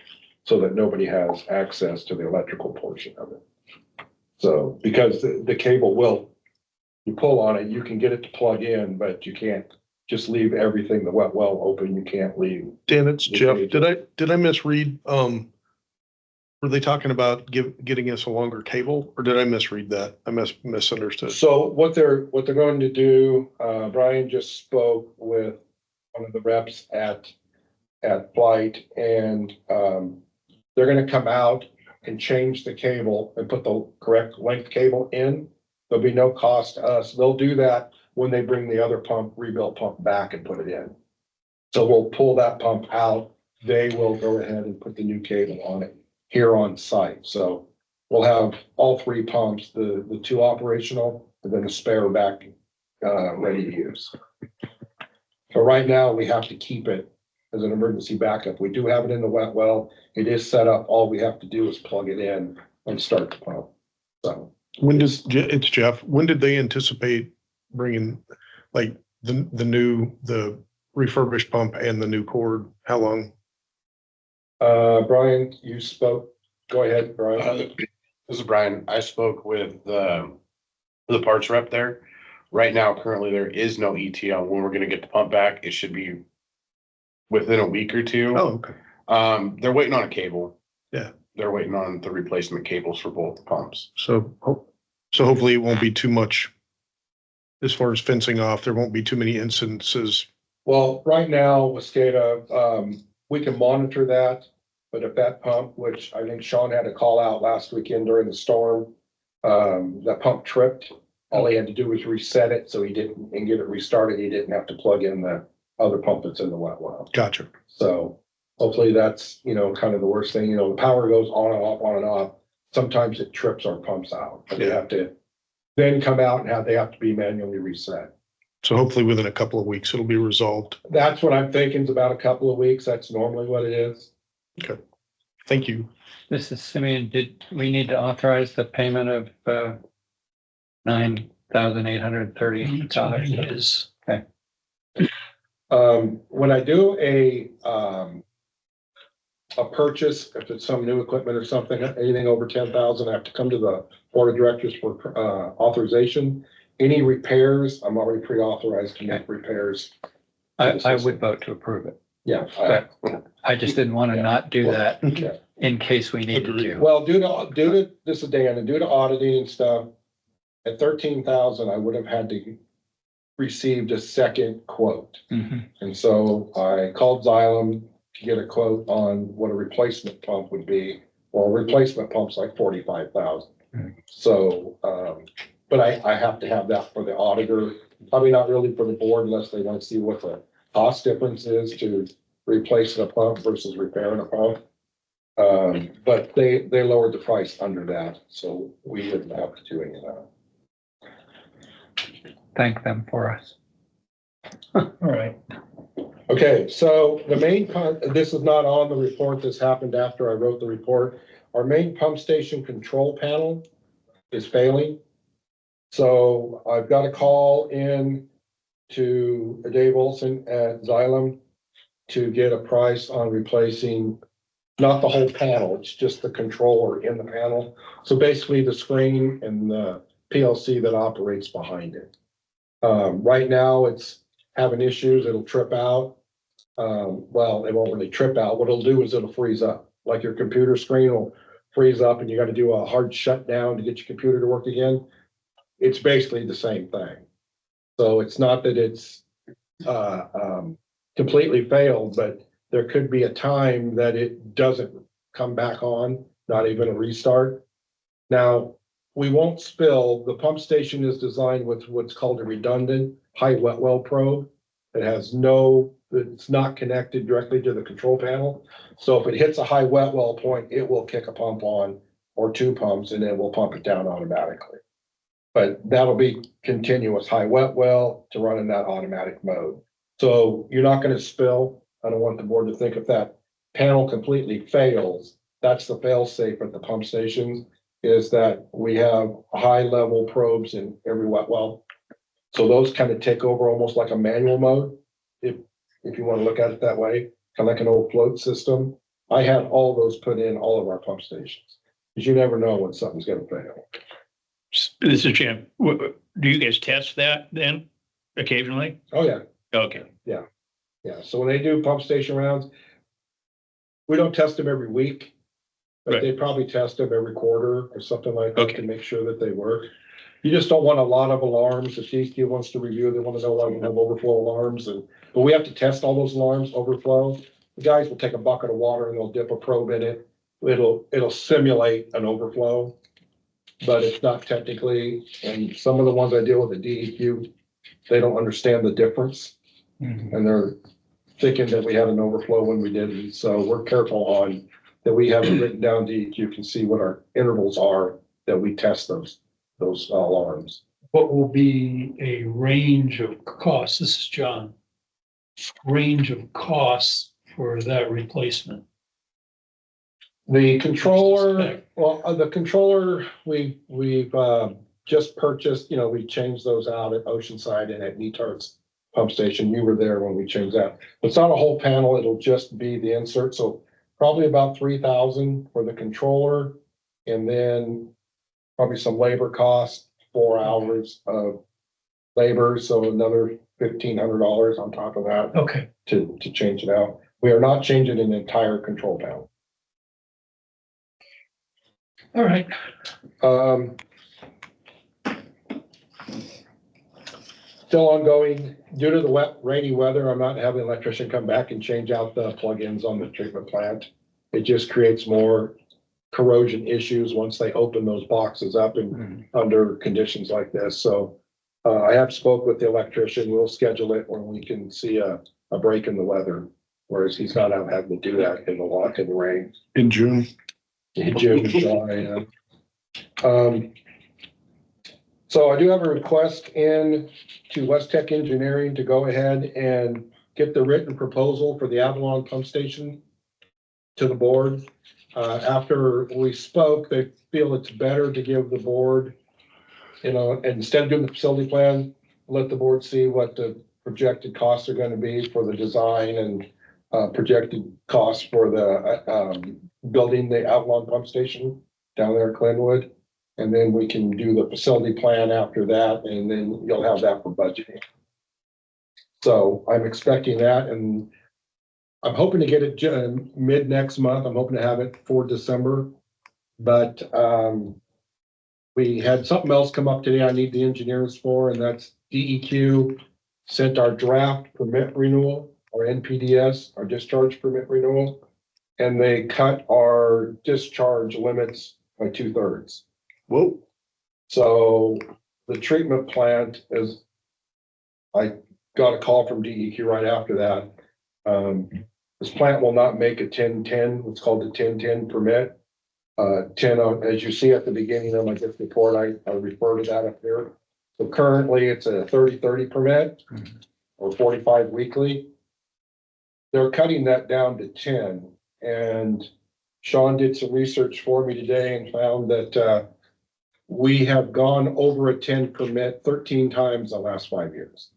so that nobody has access to the electrical portion of it. So because the cable you pull on it, you can get it to plug in, but you can't just leave everything, the wet well open. You can't leave. Dan, it's Jeff. Did I misread? Were they talking about getting us a longer cable or did I misread that? I misunderstood. So what they're going to do, Brian just spoke with one of the reps at Flight and they're gonna come out and change the cable and put the correct length cable in. There'll be no cost to us. They'll do that when they bring the other rebuilt pump back and put it in. So we'll pull that pump out. They will go ahead and put the new cable on it here on site. So we'll have all three pumps, the two operational and then a spare back ready to use. So right now we have to keep it as an emergency backup. We do have it in the wet well. It is set up. All we have to do is plug it in and start the pump. So It's Jeff. When did they anticipate bringing like the refurbished pump and the new cord? How long? Brian, you spoke. Go ahead, Brian. This is Brian. I spoke with the parts rep there. Right now, currently, there is no ETA on when we're gonna get the pump back. It should be within a week or two. Oh, okay. They're waiting on a cable. Yeah. They're waiting on the replacement cables for both pumps. So hopefully it won't be too much as far as fencing off. There won't be too many instances. Well, right now with SCADA, we can monitor that, but if that pump, which I think Sean had a call out last weekend during the storm, that pump tripped. All he had to do was reset it, so and get it restarted. He didn't have to plug in the other pump that's in the wet well. Gotcha. So hopefully that's, kind of the worst thing, the power goes on and off, on and off. Sometimes it trips our pumps out, but they have to then come out and they have to be manually reset. So hopefully within a couple of weeks, it'll be resolved. That's what I'm thinking, is about a couple of weeks. That's normally what it is. Thank you. This is Simeon. Did we need to authorize the payment of $9,830? It is. When I do a purchase, if it's some new equipment or something, anything over 10,000, I have to come to the board of directors for authorization. Any repairs, I'm already pre-authorized to make repairs. I would vote to approve it. Yeah. I just didn't want to not do that Yeah. in case we needed Agreed. to. Well, due to, this is Dan, and due to auditing and stuff, at 13,000, I would have had to received a second quote. Mhm. And so I called Xylem to get a quote on what a replacement pump would be. Well, a replacement pump's like 45,000. So, but I have to have that for the auditor, probably not really for the board unless they want to see what the cost difference is to replacing a pump versus repairing a pump. But they lowered the price under that, so we wouldn't have to do any of that. Thank them for us. All right. Okay, so the main, this is not on the report, this happened after I wrote the report. Our main pump station control panel is failing. So I've got a call in to Dave Olson at Xylem to get a price on replacing, not the whole panel, it's just the controller in the panel. So basically the screen and the PLC that operates behind it. Right now it's having issues, it'll trip out. Well, it won't really trip out. What it'll do is it'll freeze up. Like your computer screen will freeze up and you got to do a hard shutdown to get your computer to work again. It's basically the same thing. So it's not that it's completely failed, but there could be a time that it doesn't come back on, not even a restart. Now, we won't spill. The pump station is designed with what's called a redundant high wet well probe. It has it's not connected directly to the control panel. So if it hits a high wet well point, it will kick a pump on or two pumps and it will pump it down automatically. But that'll be continuous high wet well to run in that automatic mode. So you're not going to spill. I don't want the board to think if that panel completely fails, that's the fail safe at the pump stations, is that we have high level probes in every wet well. So those kind of take over almost like a manual mode, if you want to look at it that way, kind of like an old float system. I have all those put in all of our pump stations, because you never know when something's going to fail. This is Jim. Do you guys test that then occasionally? Oh, yeah. Okay. Yeah. So when they do pump station rounds, we don't test them every week, but Right. they probably test them every quarter or something like that Okay. to make sure that they work. You just don't want a lot of alarms. If DEQ wants to review, they want to know why we have overflow alarms, but we have to test all those alarms, overflow. The guys will take a bucket of water and they'll dip a probe in it. It'll simulate an overflow, but it's not technically. And some of the ones I deal with at DEQ, they don't understand the difference. And they're thinking that we had an overflow when we didn't. So we're careful on that. We have it written down. DEQ can see what our intervals are that we test those alarms. What will be a range of costs? This is John. Range of costs for that replacement. The controller, the controller, we've just purchased, we changed those out at Oceanside and at Netarts pump station. You were there when we changed that. It's not a whole panel. It'll just be the insert. So probably about 3,000 for the controller, and then probably some labor costs, 4 hours of labor. So another $1,500 on top of that. Okay. To change it out. We are not changing an entire control panel. All right. Still ongoing. Due to the wet, rainy weather, I'm not having an electrician come back and change out the plugins on the treatment plant. It just creates more corrosion issues once they open those boxes up and under conditions like this. So I have spoke with the electrician. We'll schedule it when we can see a break in the weather, whereas he's not out having to do that in the rain. In June. In June and July, yeah. So I do have a request in to West Tech Engineering to go ahead and get the written proposal for the Avalon pump station to the board. After we spoke, they feel it's better to give the board, instead of doing the facility plan, let the board see what the projected costs are gonna be for the design and projected costs for the building the Avalon pump station down there at Glenwood. And then we can do the facility plan after that, and then you'll have that for budgeting. So I'm expecting that, and I'm hoping to get it mid next month. I'm hoping to have it for December. But we had something else come up today I need the engineers for, and that's DEQ sent our draft permit renewal, or NPDS, our discharge permit renewal, and they cut our discharge limits by 2/3. Whoa, So the treatment plant is, I got a call from DEQ right after that. This plant will not make a 1010, what's called the 1010 permit. 10, as you see at the beginning of my this report, I refer to that up there. So currently it's a 30/30 permit or 45 weekly. They're cutting that down to 10. And Sean did some research for me today and found that we have gone over a 10 permit 13 times in the last 5 years.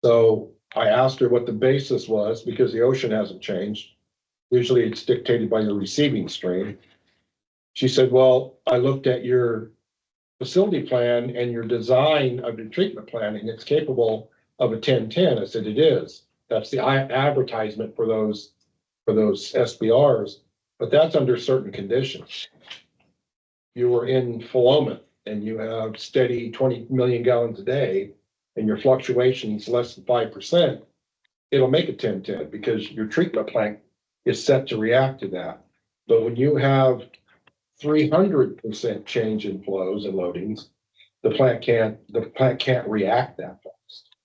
So I asked her what the basis was because the ocean hasn't changed. Usually it's dictated by the receiving stream. She said, well, I looked at your facility plan and your design of the treatment plan, and it's capable of a 1010. I said, it is. That's the advertisement for those SBRs, but that's under certain conditions. You were in Philomath and you have steady 20 million gallons a day and your fluctuations less than 5%, it'll make a 1010 because your treatment plant is set to react to that. But when you have 300% change in flows and loadings, the plant can't react that fast.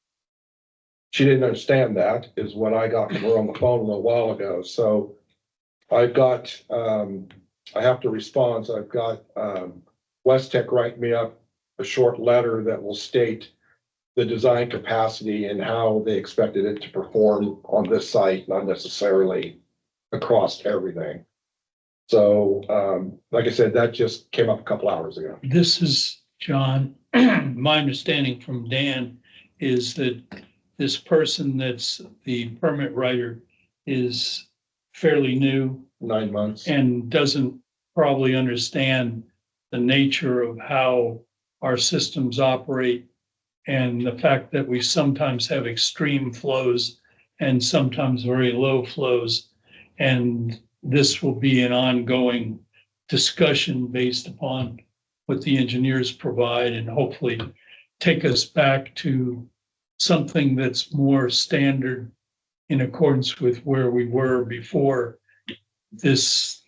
She didn't understand that, is what I got from her on the phone a little while ago. So I've got, I have to respond. So I've got West Tech write me up a short letter that will state the design capacity and how they expected it to perform on this site, not necessarily across everything. So, like I said, that just came up a couple hours ago. This is, John, my understanding from Dan is that this person that's the permit writer is fairly new 9 months. and doesn't probably understand the nature of how our systems operate and the fact that we sometimes have extreme flows and sometimes very low flows. And this will be an ongoing discussion based upon what the engineers provide and hopefully take us back to something that's more standard in accordance with where we were before this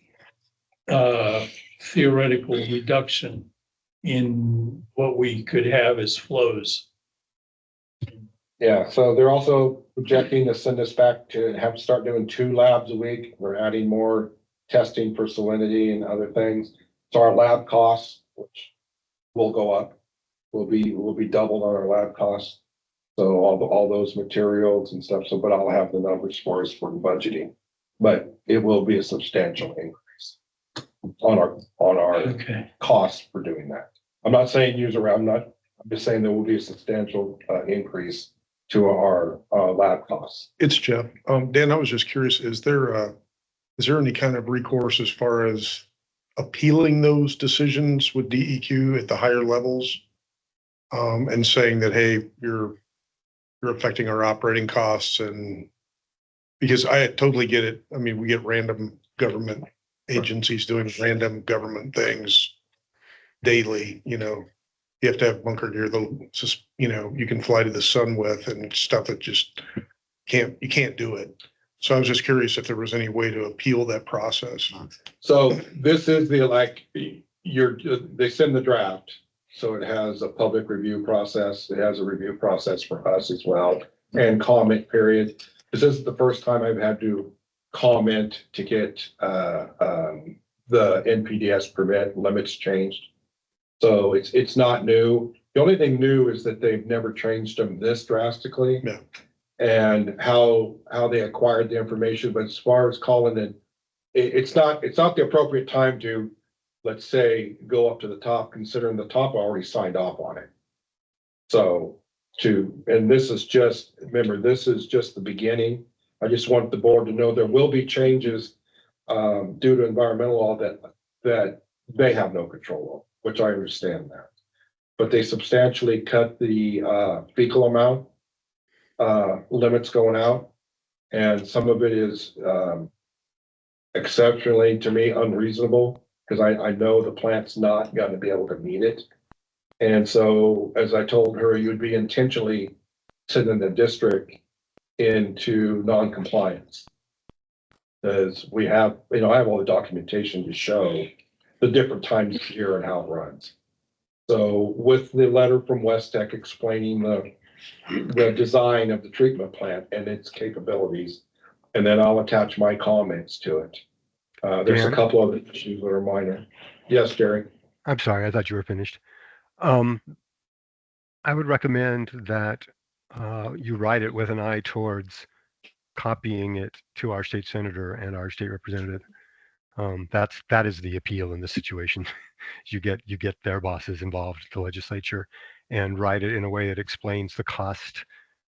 theoretical reduction in what we could have as flows. Yeah, so they're also projecting to send us back to have to start doing 2 labs a week. We're adding more testing for salinity and other things. So our lab costs, which will go up, will be doubled on our lab costs. So all those materials and stuff. So, but I'll have the numbers for us for budgeting. But it will be a substantial increase on our Okay. costs for doing that. I'm not saying use around, I'm just saying there will be a substantial increase to our lab costs. it's Jeff. Dan, I was just curious, is there any kind of recourse as far as appealing those decisions with DEQ at the higher levels? And saying that, hey, you're affecting our operating costs, and because I totally get it. I mean, we get random government agencies doing random government things daily, you have to have bunker gear, you can fly to the sun with and stuff that just you can't do it. So I was just curious if there was any way to appeal that process. So this is they send the draft. So it has a public review process. It has a review process for us as well, and comment period. This is the first time I've had to comment to get the NPDS permit limits changed. So it's not new. The only thing new is that they've never changed them this drastically. Yeah. And how they acquired the information, but as far as calling it, it's not the appropriate time to, let's say, go up to the top, considering the top already signed off on it. So and this is just, remember, this is just the beginning. I just want the board to know there will be changes due to environmental law that they have no control over, which I understand that. But they substantially cut the fecal amount limits going out. And some of it is exceptionally, to me, unreasonable, because I know the plant's not going to be able to meet it. And so, as I told her, you'd be intentionally sending the district into non-compliance. Because we have, I have all the documentation to show the different times of year and how it runs. So with the letter from West Tech explaining the design of the treatment plant and its capabilities, and then I'll attach my comments to it. There's a Dan? couple other issues that are minor. Yes, Jerry? I'm sorry, I thought you were finished. I would recommend that you write it with an eye towards copying it to our state senator and our state representative. That is the appeal in this situation. You get their bosses involved, the legislature, and write it in a way that explains the cost,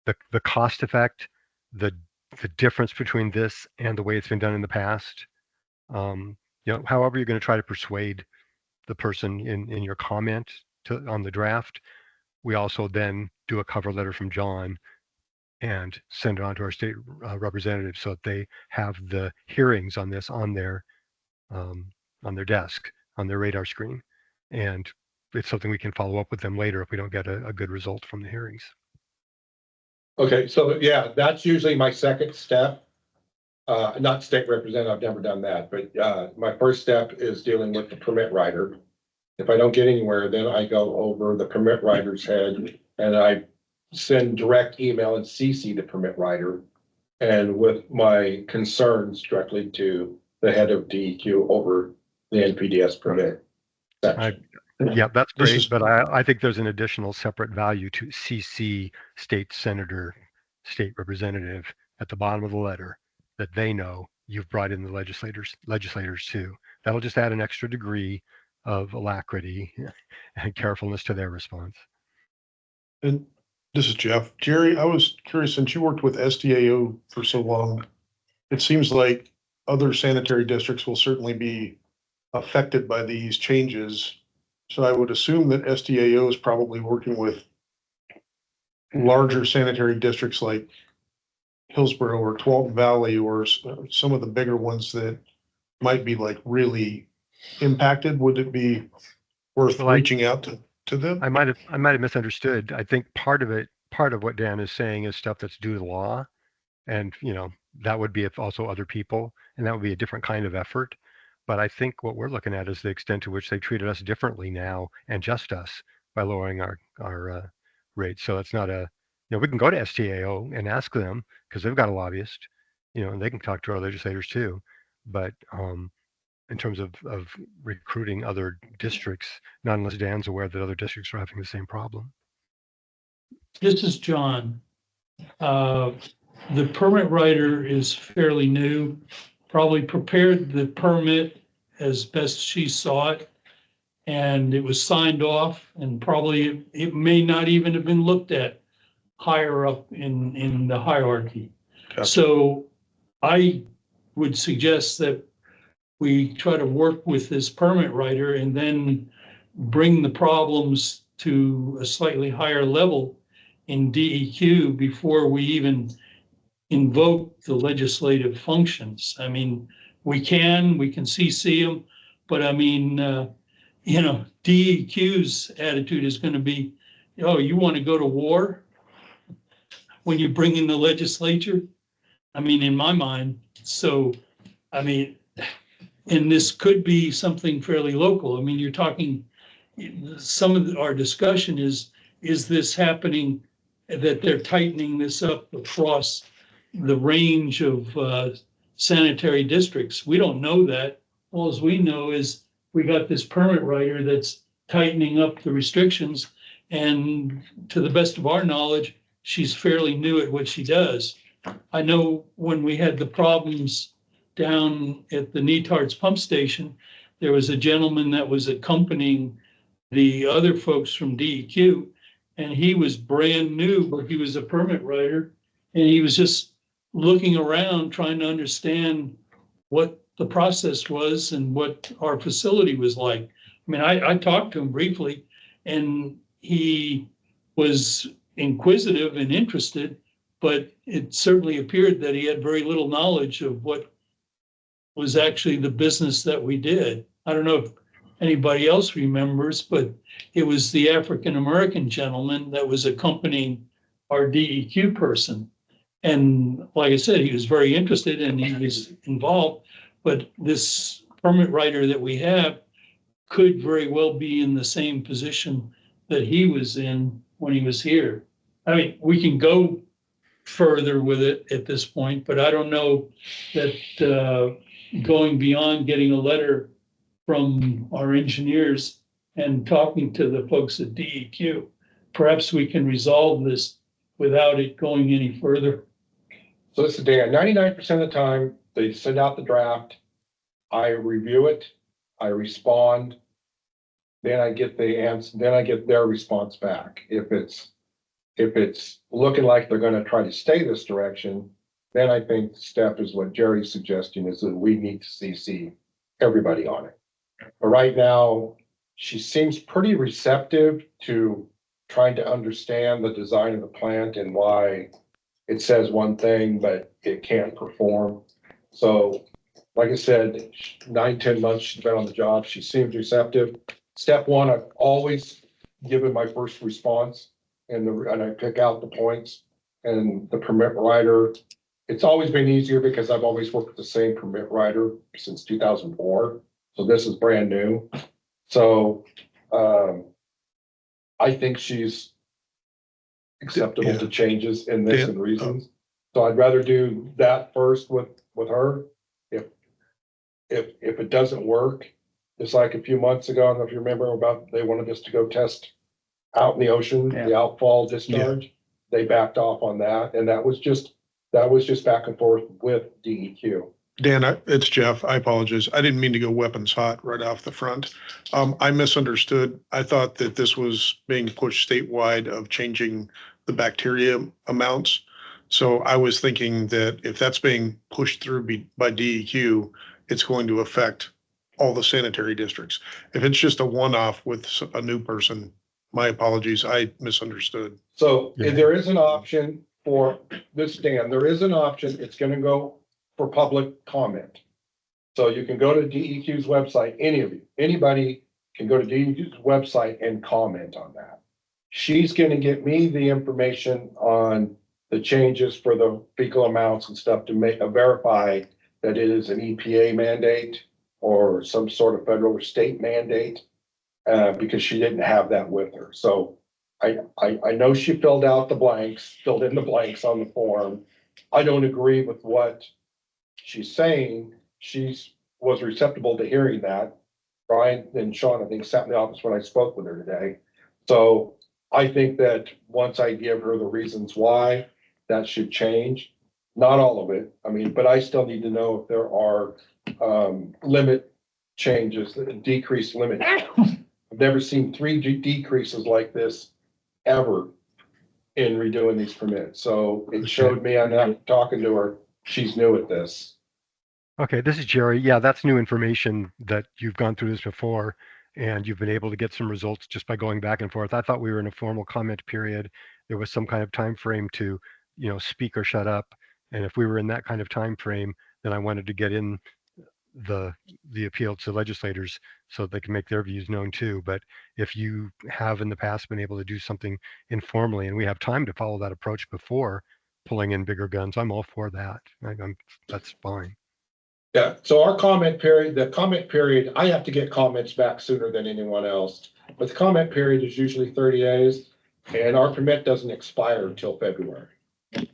the cost effect, the difference between this and the way it's been done in the past. However you're going to try to persuade the person in your comment on the draft. We also then do a cover letter from John and send it on to our state representatives so that they have the hearings on this on their desk, on their radar screen. And it's something we can follow up with them later if we don't get a good result from the hearings. Okay, so yeah, that's usually my second step. Not state representative, I've never done that, but my first step is dealing with the permit writer. If I don't get anywhere, then I go over the permit writer's head and I send direct email and CC the permit writer and with my concerns directly to the head of DEQ over the NPDS permit section. Yeah, that's This great, is- but I think there's an additional separate value to CC state senator, state representative at the bottom of the letter that they know you've brought in the legislators too. That'll just add an extra degree of alacrity and carefulness to their response. And this is Jeff. Jerry, I was curious, since you worked with SDAO for so long, it seems like other sanitary districts will certainly be affected by these changes. So I would assume that SDAO is probably working with larger sanitary districts like Hillsborough or Tualatin Valley or some of the bigger ones that might be like really impacted. Would it be worth Well, reaching out to them? I might have misunderstood. I think part of what Dan is saying is stuff that's due to law, and that would be if also other people, and that would be a different kind of effort. But I think what we're looking at is the extent to which they treated us differently now, and just us, by lowering our rates. So it's not we can go to STAO and ask them because they've got a lobbyist, and they can talk to our legislators too. But in terms of recruiting other districts, not unless Dan's aware that other districts are having the same problem. This is John. The permit writer is fairly new, probably prepared the permit as best she saw it. And it was signed off and probably it may not even have been looked at higher up in the hierarchy. Gotcha. So I would suggest that we try to work with this permit writer and then bring the problems to a slightly higher level in DEQ before we even invoke the legislative functions. I mean, we can CC them, but I mean, DEQ's attitude is going to be, oh, you want to go to war when you bring in the legislature? I mean, in my mind, so, I mean, and this could be something fairly local. I mean, you're talking, some of our discussion is this happening, that they're tightening this up across the range of sanitary districts? We don't know that. All we know is we got this permit writer that's tightening up the restrictions. And to the best of our knowledge, she's fairly new at what she does. I know when we had the problems down at the Netarts pump station, there was a gentleman that was accompanying the other folks from DEQ, and he was brand new, but he was a permit writer, and he was just looking around trying to understand what the process was and what our facility was like. I mean, I talked to him briefly, and he was inquisitive and interested, but it certainly appeared that he had very little knowledge of what was actually the business that we did. I don't know if anybody else remembers, but it was the African-American gentleman that was accompanying our DEQ person. And like I said, he was very interested and he was involved, but this permit writer that we have could very well be in the same position that he was in when he was here. I mean, we can go further with it at this point, but I don't know that going beyond getting a letter from our engineers and talking to the folks at DEQ, perhaps we can resolve this without it going any further. So this is Dan, 99% of the time, they send out the draft. I review it, I respond. Then I get the answer, then I get their response back. If it's looking like they're gonna try to stay this direction, then I think the step is what Jerry's suggesting, is that we need to CC everybody on it. But right now, she seems pretty receptive to trying to understand the design of the plant and why it says one thing, but it can't perform. So, like I said, 9-10 months she's been on the job. She seems receptive. Step one, I've always given my first response and I pick out the points and the permit writer. It's always been easier because I've always worked with the same permit writer since 2004. So this is brand new. So I think she's acceptable to changes in this and reasons. So I'd rather do that first with her. If it doesn't work, it's like a few months ago, I don't know if you remember about, they wanted us to go test out in the ocean, the outfall discharge. They backed off on that, and that was just back and forth with DEQ. Dan, it's Jeff. I apologize. I didn't mean to go weapons hot right off the front. I misunderstood. I thought that this was being pushed statewide of changing the bacteria amounts. So I was thinking that if that's being pushed through by DEQ, it's going to affect all the sanitary districts. If it's just a one-off with a new person, my apologies. I misunderstood. So if there is an option for this, Dan, there is an option. It's gonna go for public comment. So you can go to DEQ's website, anybody can go to DEQ's website and comment on that. She's gonna get me the information on the changes for the fecal amounts and stuff to verify that it is an EPA mandate or some sort of federal or state mandate, because she didn't have that with her. So I know she filled in the blanks on the form. I don't agree with what she's saying. Was receptible to hearing that. Brian and Sean, I think, sat in the office when I spoke with her today. So I think that once I give her the reasons why, that should change. Not all of it, I mean, but I still need to know if there are limit changes, decreased limit. I've never seen 3 decreases like this ever in redoing these permits. So it showed me, I'm talking to her, she's new at this. Okay, this is Jerry. Yeah, that's new information that you've gone through this before and you've been able to get some results just by going back and forth. I thought we were in a formal comment period. There was some kind of time frame to, speak or shut up. And if we were in that kind of time frame, then I wanted to get in the appeal to legislators so they can make their views known too. But if you have in the past been able to do something informally and we have time to follow that approach before pulling in bigger guns, I'm all for that. That's fine. Yeah, so the comment period, I have to get comments back sooner than anyone else. But the comment period is usually 30 days and our permit doesn't expire until February.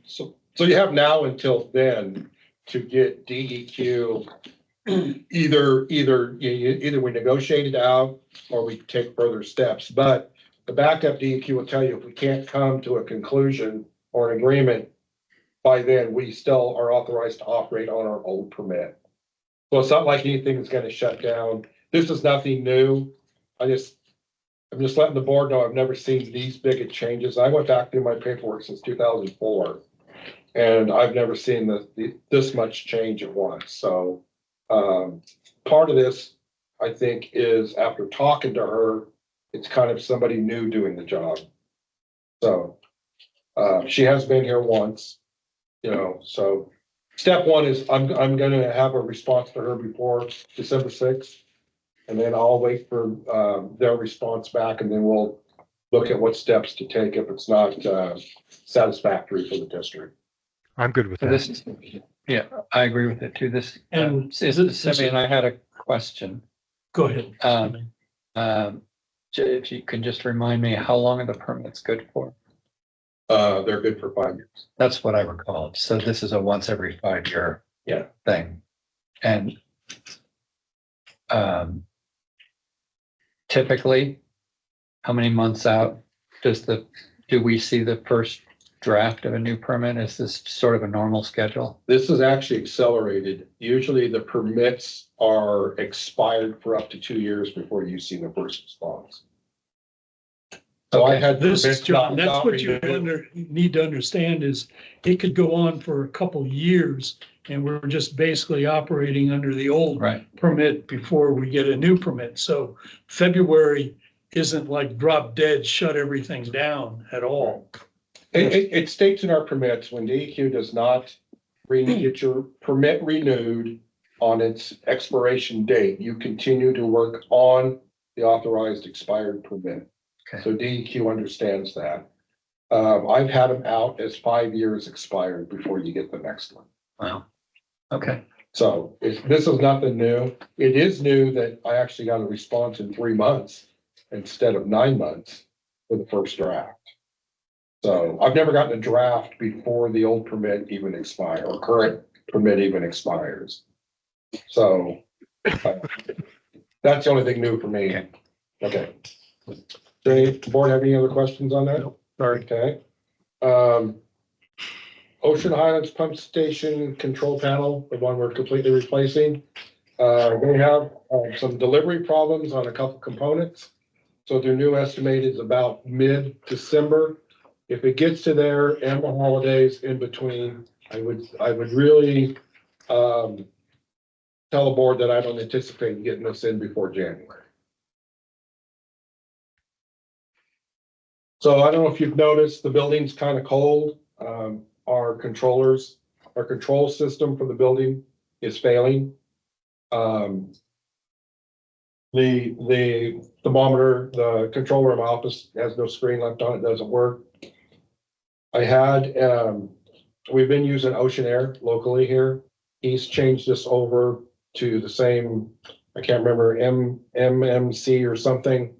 So you have now until then to get DEQ either we negotiate it out or we take further steps. But the backup DEQ will tell you if we can't come to a conclusion or an agreement, by then we still are authorized to operate on our old permit. So it's not like anything's gonna shut down. This is nothing new. I'm just letting the board know I've never seen these big of changes. I went back through my paperwork since 2004. And I've never seen this much change at once. So part of this, I think, is after talking to her, it's kind of somebody new doing the job. So she has been here once, so step one is I'm gonna have a response to her before December 6th. And then I'll wait for their response back, and then we'll look at what steps to take if it's not satisfactory for the district. I'm good with So that. this is, yeah, I agree with it too. This, And Simeon, I had a question. Go ahead. If you can just remind me, how long are the permits good for? They're good for 5 years. That's what I recall. So this is a once every 5 year thing. And typically, how many months out do we see the first draft of a new permit? Is this sort of a normal schedule? This is actually accelerated. Usually the permits are expired for up to 2 years before you see the first response. So I had This is permits John, not that's what you renewed. need to understand is it could go on for a couple years and we're just basically operating under the old Right. permit before we get a new permit. So February isn't like drop dead, shut everything down at all. It states in our permits, when DEQ does not get your permit renewed on its expiration date, you continue to work on the authorized expired permit. Okay. So DEQ understands that. I've had them out as 5 years expired before you get the next one. Wow. Okay. So this is nothing new. It is new that I actually got a response in 3 months instead of 9 months for the first draft. So I've never gotten a draft before the old permit even expire or current permit even expires. So that's the only thing new for me. Okay. Does the board have any other questions on that? Sorry. Okay. Ocean Highlands Pump Station Control Panel, the one we're completely replacing. They have some delivery problems on a couple components. So their new estimate is about mid-December. If it gets to there and the holidays in between, I would really tell the board that I don't anticipate getting this in before January. So I don't know if you've noticed, the building's kind of cold. Our control system for the building is failing. The thermometer, the control room office has no screen left on it, doesn't work. We've been using Ocean Air locally here. He's changed this over to the same, I can't remember, MMC or something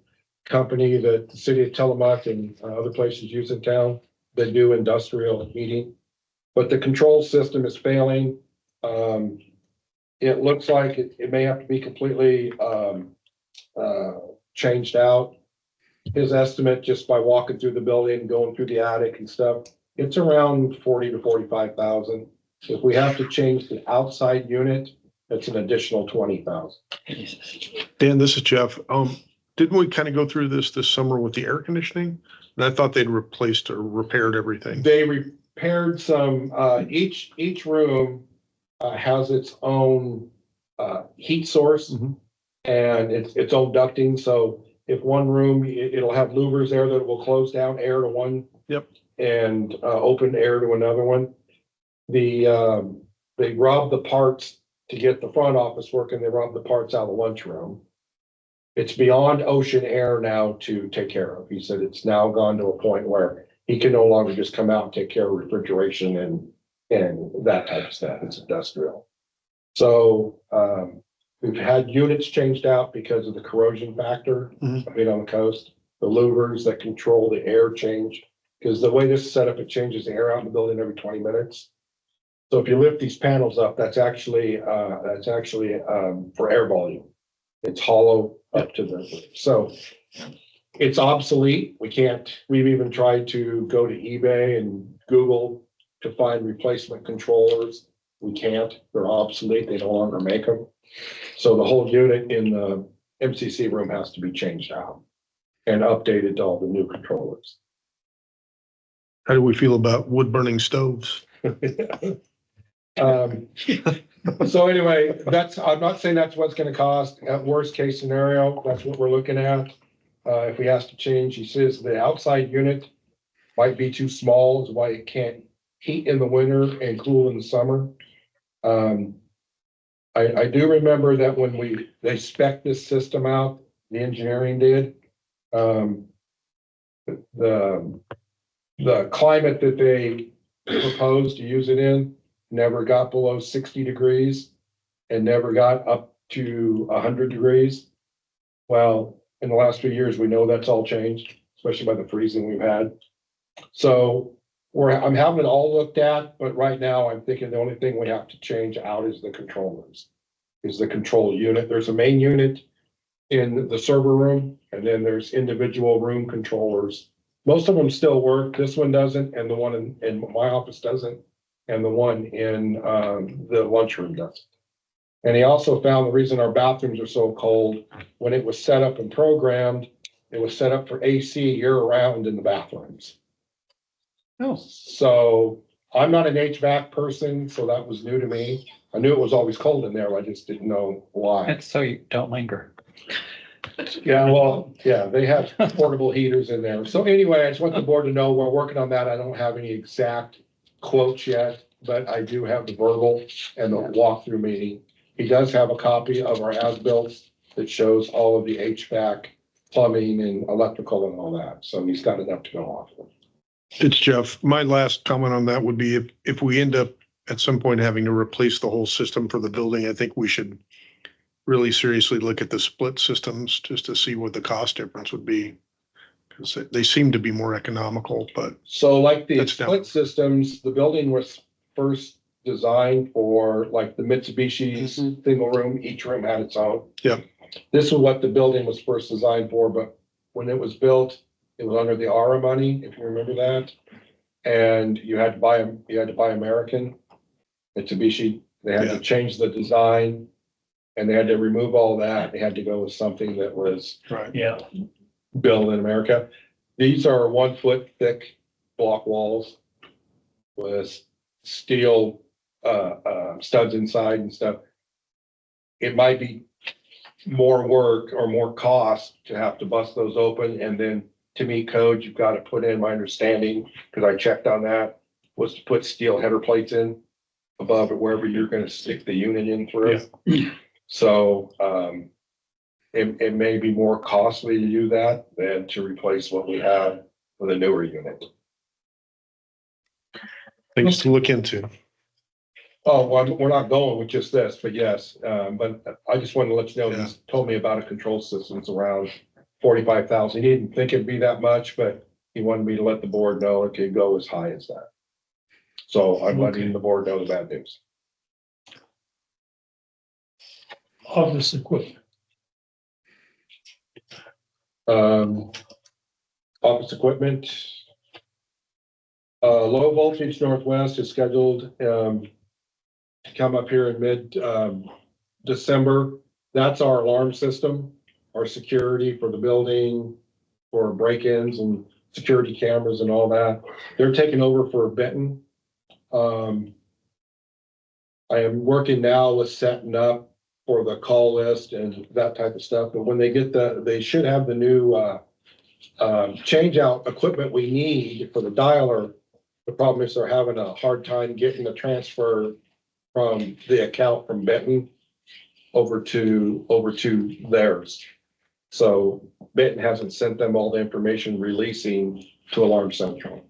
company that the city of Tillamook and other places use in town that do industrial heating. But the control system is failing. It looks like it may have to be completely changed out. His estimate, just by walking through the building, going through the attic and stuff, it's around 40 to 45,000. If we have to change the outside unit, that's an additional 20,000. Dan, this is Jeff. Didn't we kind of go through this summer with the air conditioning? And I thought they'd replaced or repaired everything. They repaired some, each room has its own heat source Mhm. and its own ducting. So if one room, it'll have louvers there that will close down air to one. Yep. And open air to another one. They robbed the parts to get the front office working. They robbed the parts out of the lunchroom. It's beyond Ocean Air now to take care of. He said it's now gone to a point where he can no longer just come out and take care of refrigeration and that type of stuff. It's industrial. So we've had units changed out because of the corrosion factor being on the coast. The louvers that control the air change, because the way this is set up, it changes the air out in the building every 20 minutes. So if you lift these panels up, that's actually for air volume. It's hollow up to the, so it's obsolete. We've even tried to go to eBay and Google to find replacement controllers. We can't, they're obsolete. They no longer make them. So the whole unit in the MCC room has to be changed out and updated to all the new controllers. How do we feel about wood burning stoves? So anyway, I'm not saying that's what's gonna cost. At worst case scenario, that's what we're looking at. If we have to change, he says the outside unit might be too small, is why it can't heat in the winter and cool in the summer. I do remember that when they spec'd this system out, the engineering did. The climate that they proposed to use it in never got below 60 degrees and never got up to 100 degrees. Well, in the last few years, we know that's all changed, especially by the freezing we've had. So I'm having it all looked at, but right now I'm thinking the only thing we have to change out is the controllers, is the control unit. There's a main unit in the server room, and then there's individual room controllers. Most of them still work. This one doesn't, and the one in my office doesn't, and the one in the lunchroom doesn't. And he also found the reason our bathrooms are so cold, when it was set up and programmed, it was set up for AC year-round in the bathrooms. Oh. So I'm not an HVAC person, so that was new to me. I knew it was always cold in there, I just didn't know why. It's so you don't linger. Yeah, well, yeah, they have portable heaters in there. So anyway, I just want the board to know we're working on that. I don't have any exact quotes yet, but I do have the verbal and the walkthrough meeting. He does have a copy of our as-built that shows all of the HVAC, plumbing and electrical and all that. So he's got enough to go off of. It's Jeff. My last comment on that would be if we end up at some point having to replace the whole system for the building, I think we should really seriously look at the split systems just to see what the cost difference would be. Because they seem to be more economical, but So like the That's down. split systems, the building was first designed for like the Mitsubishi's single room, each room had its own. Yep. This is what the building was first designed for, but when it was built, it was under the ARA money, if you remember that. And you had to buy American, Mitsubishi, they had to Yeah. change the design. And they had to remove all that. They had to go with something that was right. Yeah, built in America. These are 1 foot thick block walls with steel studs inside and stuff. It might be more work or more cost to have to bust those open, and then to meet code, you've got to put in, my understanding, because I checked on that, was to put steel header plates in above it wherever you're going to stick the unit in through. So it may be more costly to do that than to replace what we have with a newer unit. Things to look into. Oh, well, we're not going with just this, but yes, but I just wanted to let you know, Yeah. he's told me about a control system. It's around 45,000. He didn't think it'd be that much, but he wanted me to let the board know it could go as high as that. So I'm letting the board know the bad news. office equipment. Office equipment. Low voltage Northwest is scheduled, to come up here in December. That's our alarm system, our security for the building, for break-ins and security cameras and all that. They're taking over for Benton. I am working now with setting up for the call list and that type of stuff, but when they get they should have the new, change out equipment we need for the dialer. The problem is they're having a hard time getting the transfer from the account from Benton over to theirs. So Benton hasn't sent them all the information releasing to Alarm Central.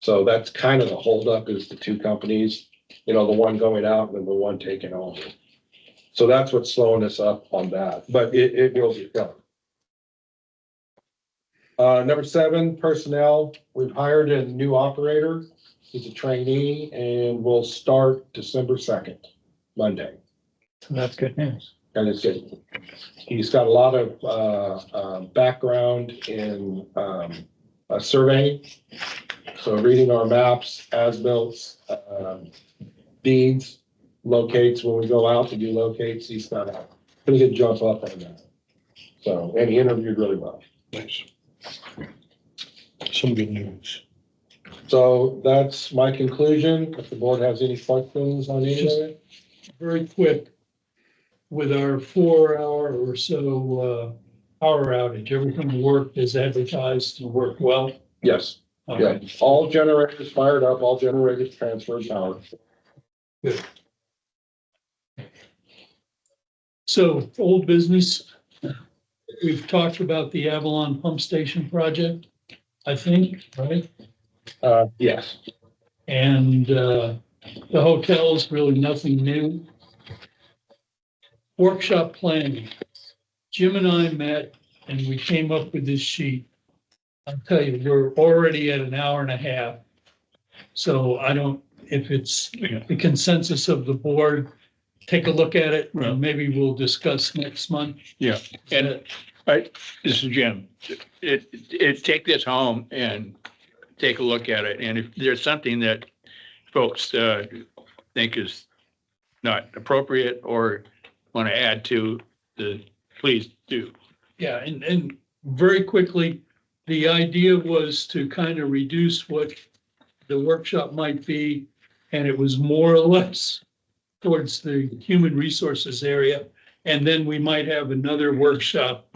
So that's kind of the holdup, is the two companies, the one going out and then the one taking over. So that's what's slowing us up on that, but it will be done. Number 7, personnel. We've hired a new operator. He's a trainee and will start December 2nd, Monday. So that's good news. And it's good. He's got a lot of background in surveying. So reading our maps, as-built, deeds, locates, when we go out to do locates, he's got a pretty good jump up on that. So, and he interviewed really well. Nice. Some good news. So that's my conclusion. If the board has any questions on any of it. Very quick, with our 4-hour or so power outage, everything worked as advertised and worked well. Yes, yeah, all generators fired up, all generators transferred power. Good. So, old business, we've talked about the Avalon Pump Station project, I think, right? Yes, And the hotels, really nothing new. Workshop planning. Jim and I met and we came up with this sheet. I'll tell you, we're already at an hour and a half. So I don't, if it's the consensus of the board, take a look at it and maybe we'll discuss next month. Yeah, and this is Jim. Take this home and take a look at it. And if there's something that folks think is not appropriate or want to add to please do. Yeah, and very quickly, the idea was to kind of reduce what the workshop might be, and it was more or less towards the human resources area. And then we might have another workshop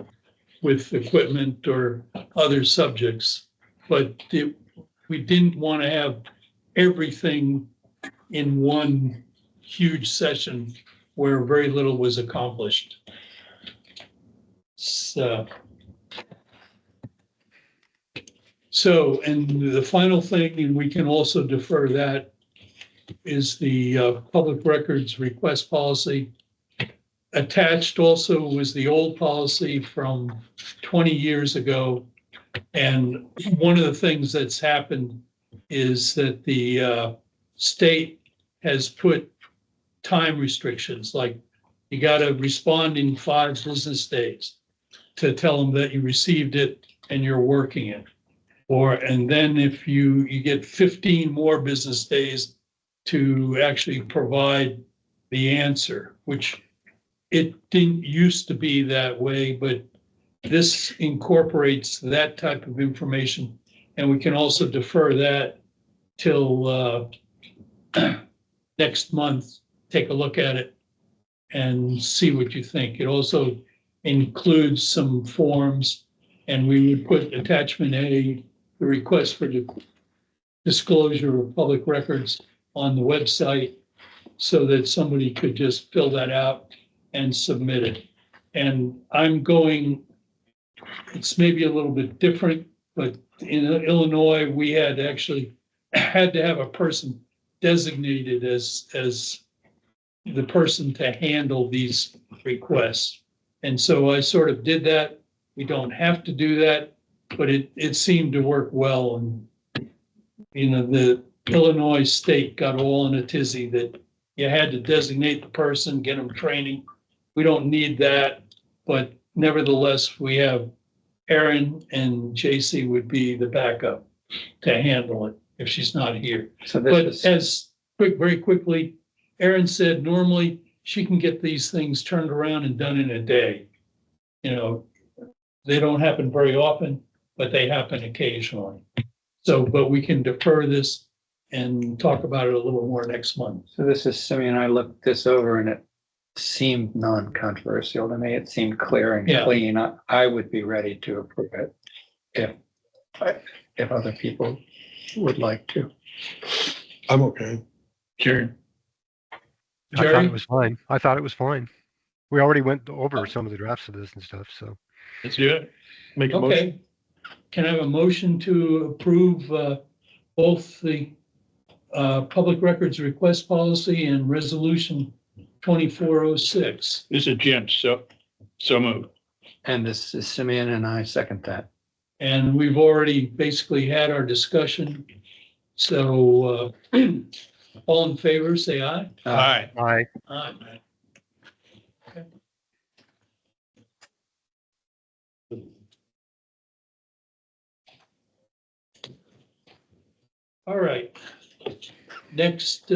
with equipment or other subjects. But we didn't want to have everything in one huge session where very little was accomplished. So, and the final thing, and we can also defer that, is the public records request policy. Attached also was the old policy from 20 years ago. And one of the things that's happened is that the state has put time restrictions, like you got to respond in 5 business days to tell them that you received it and you're working it. And then if you get 15 more business days to actually provide the answer, which it didn't used to be that way, but this incorporates that type of information. And we can also defer that till next month, take a look at it and see what you think. It also includes some forms, and we would put attachment A, the request for disclosure of public records on the website so that somebody could just fill that out and submit it. And I'm going, it's maybe a little bit different, but in Illinois, we had actually had to have a person designated as the person to handle these requests. And so I sort of did that. We don't have to do that, but it seemed to work well. And, the Illinois state got all in a tizzy that you had to designate the person, get them training. We don't need that, but nevertheless, we have Erin, and JC would be the backup to handle it if she's not here. So But very quickly, Erin said normally she can get these things turned around and done in a day. They don't happen very often, but they happen occasionally. So, but we can defer this and talk about it a little more next month. So this is, Simeon, I looked this over and it seemed non-controversial to me. It seemed clear and Yeah. clean. I would be ready to approve it if other people would like to. I'm okay. Sure. I thought Jerry? it was fine. I thought it was fine. We already went over some of the drafts of this and stuff, so. Let's do it. Make a motion. Okay. Can I have a motion to approve both the public records request policy and resolution 2406? This is Jim, so move. And this is Simeon and I second that. And we've already basically had our discussion. So, all in favor, say aye. All right. Aye. Aye. Okay. All right. Next,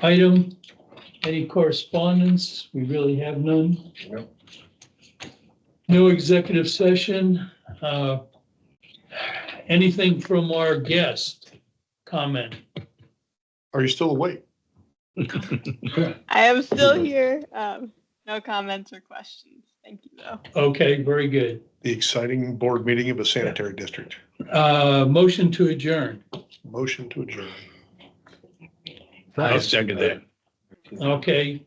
item, any correspondence? We really have none. Nope. No executive session. Anything from our guest comment? Are you still awake? I am still here. No comments or questions. Thank you, though. Okay, very good. The exciting board meeting of a sanitary district. Motion to adjourn. Motion to adjourn. I'll second that. Okay,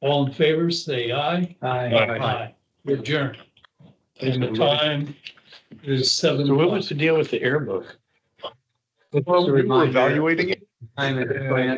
all in favor, say aye. Aye. We adjourn. And the time is 7 So what o'clock. was the deal with the airbook? Well, we were evaluating it. Time is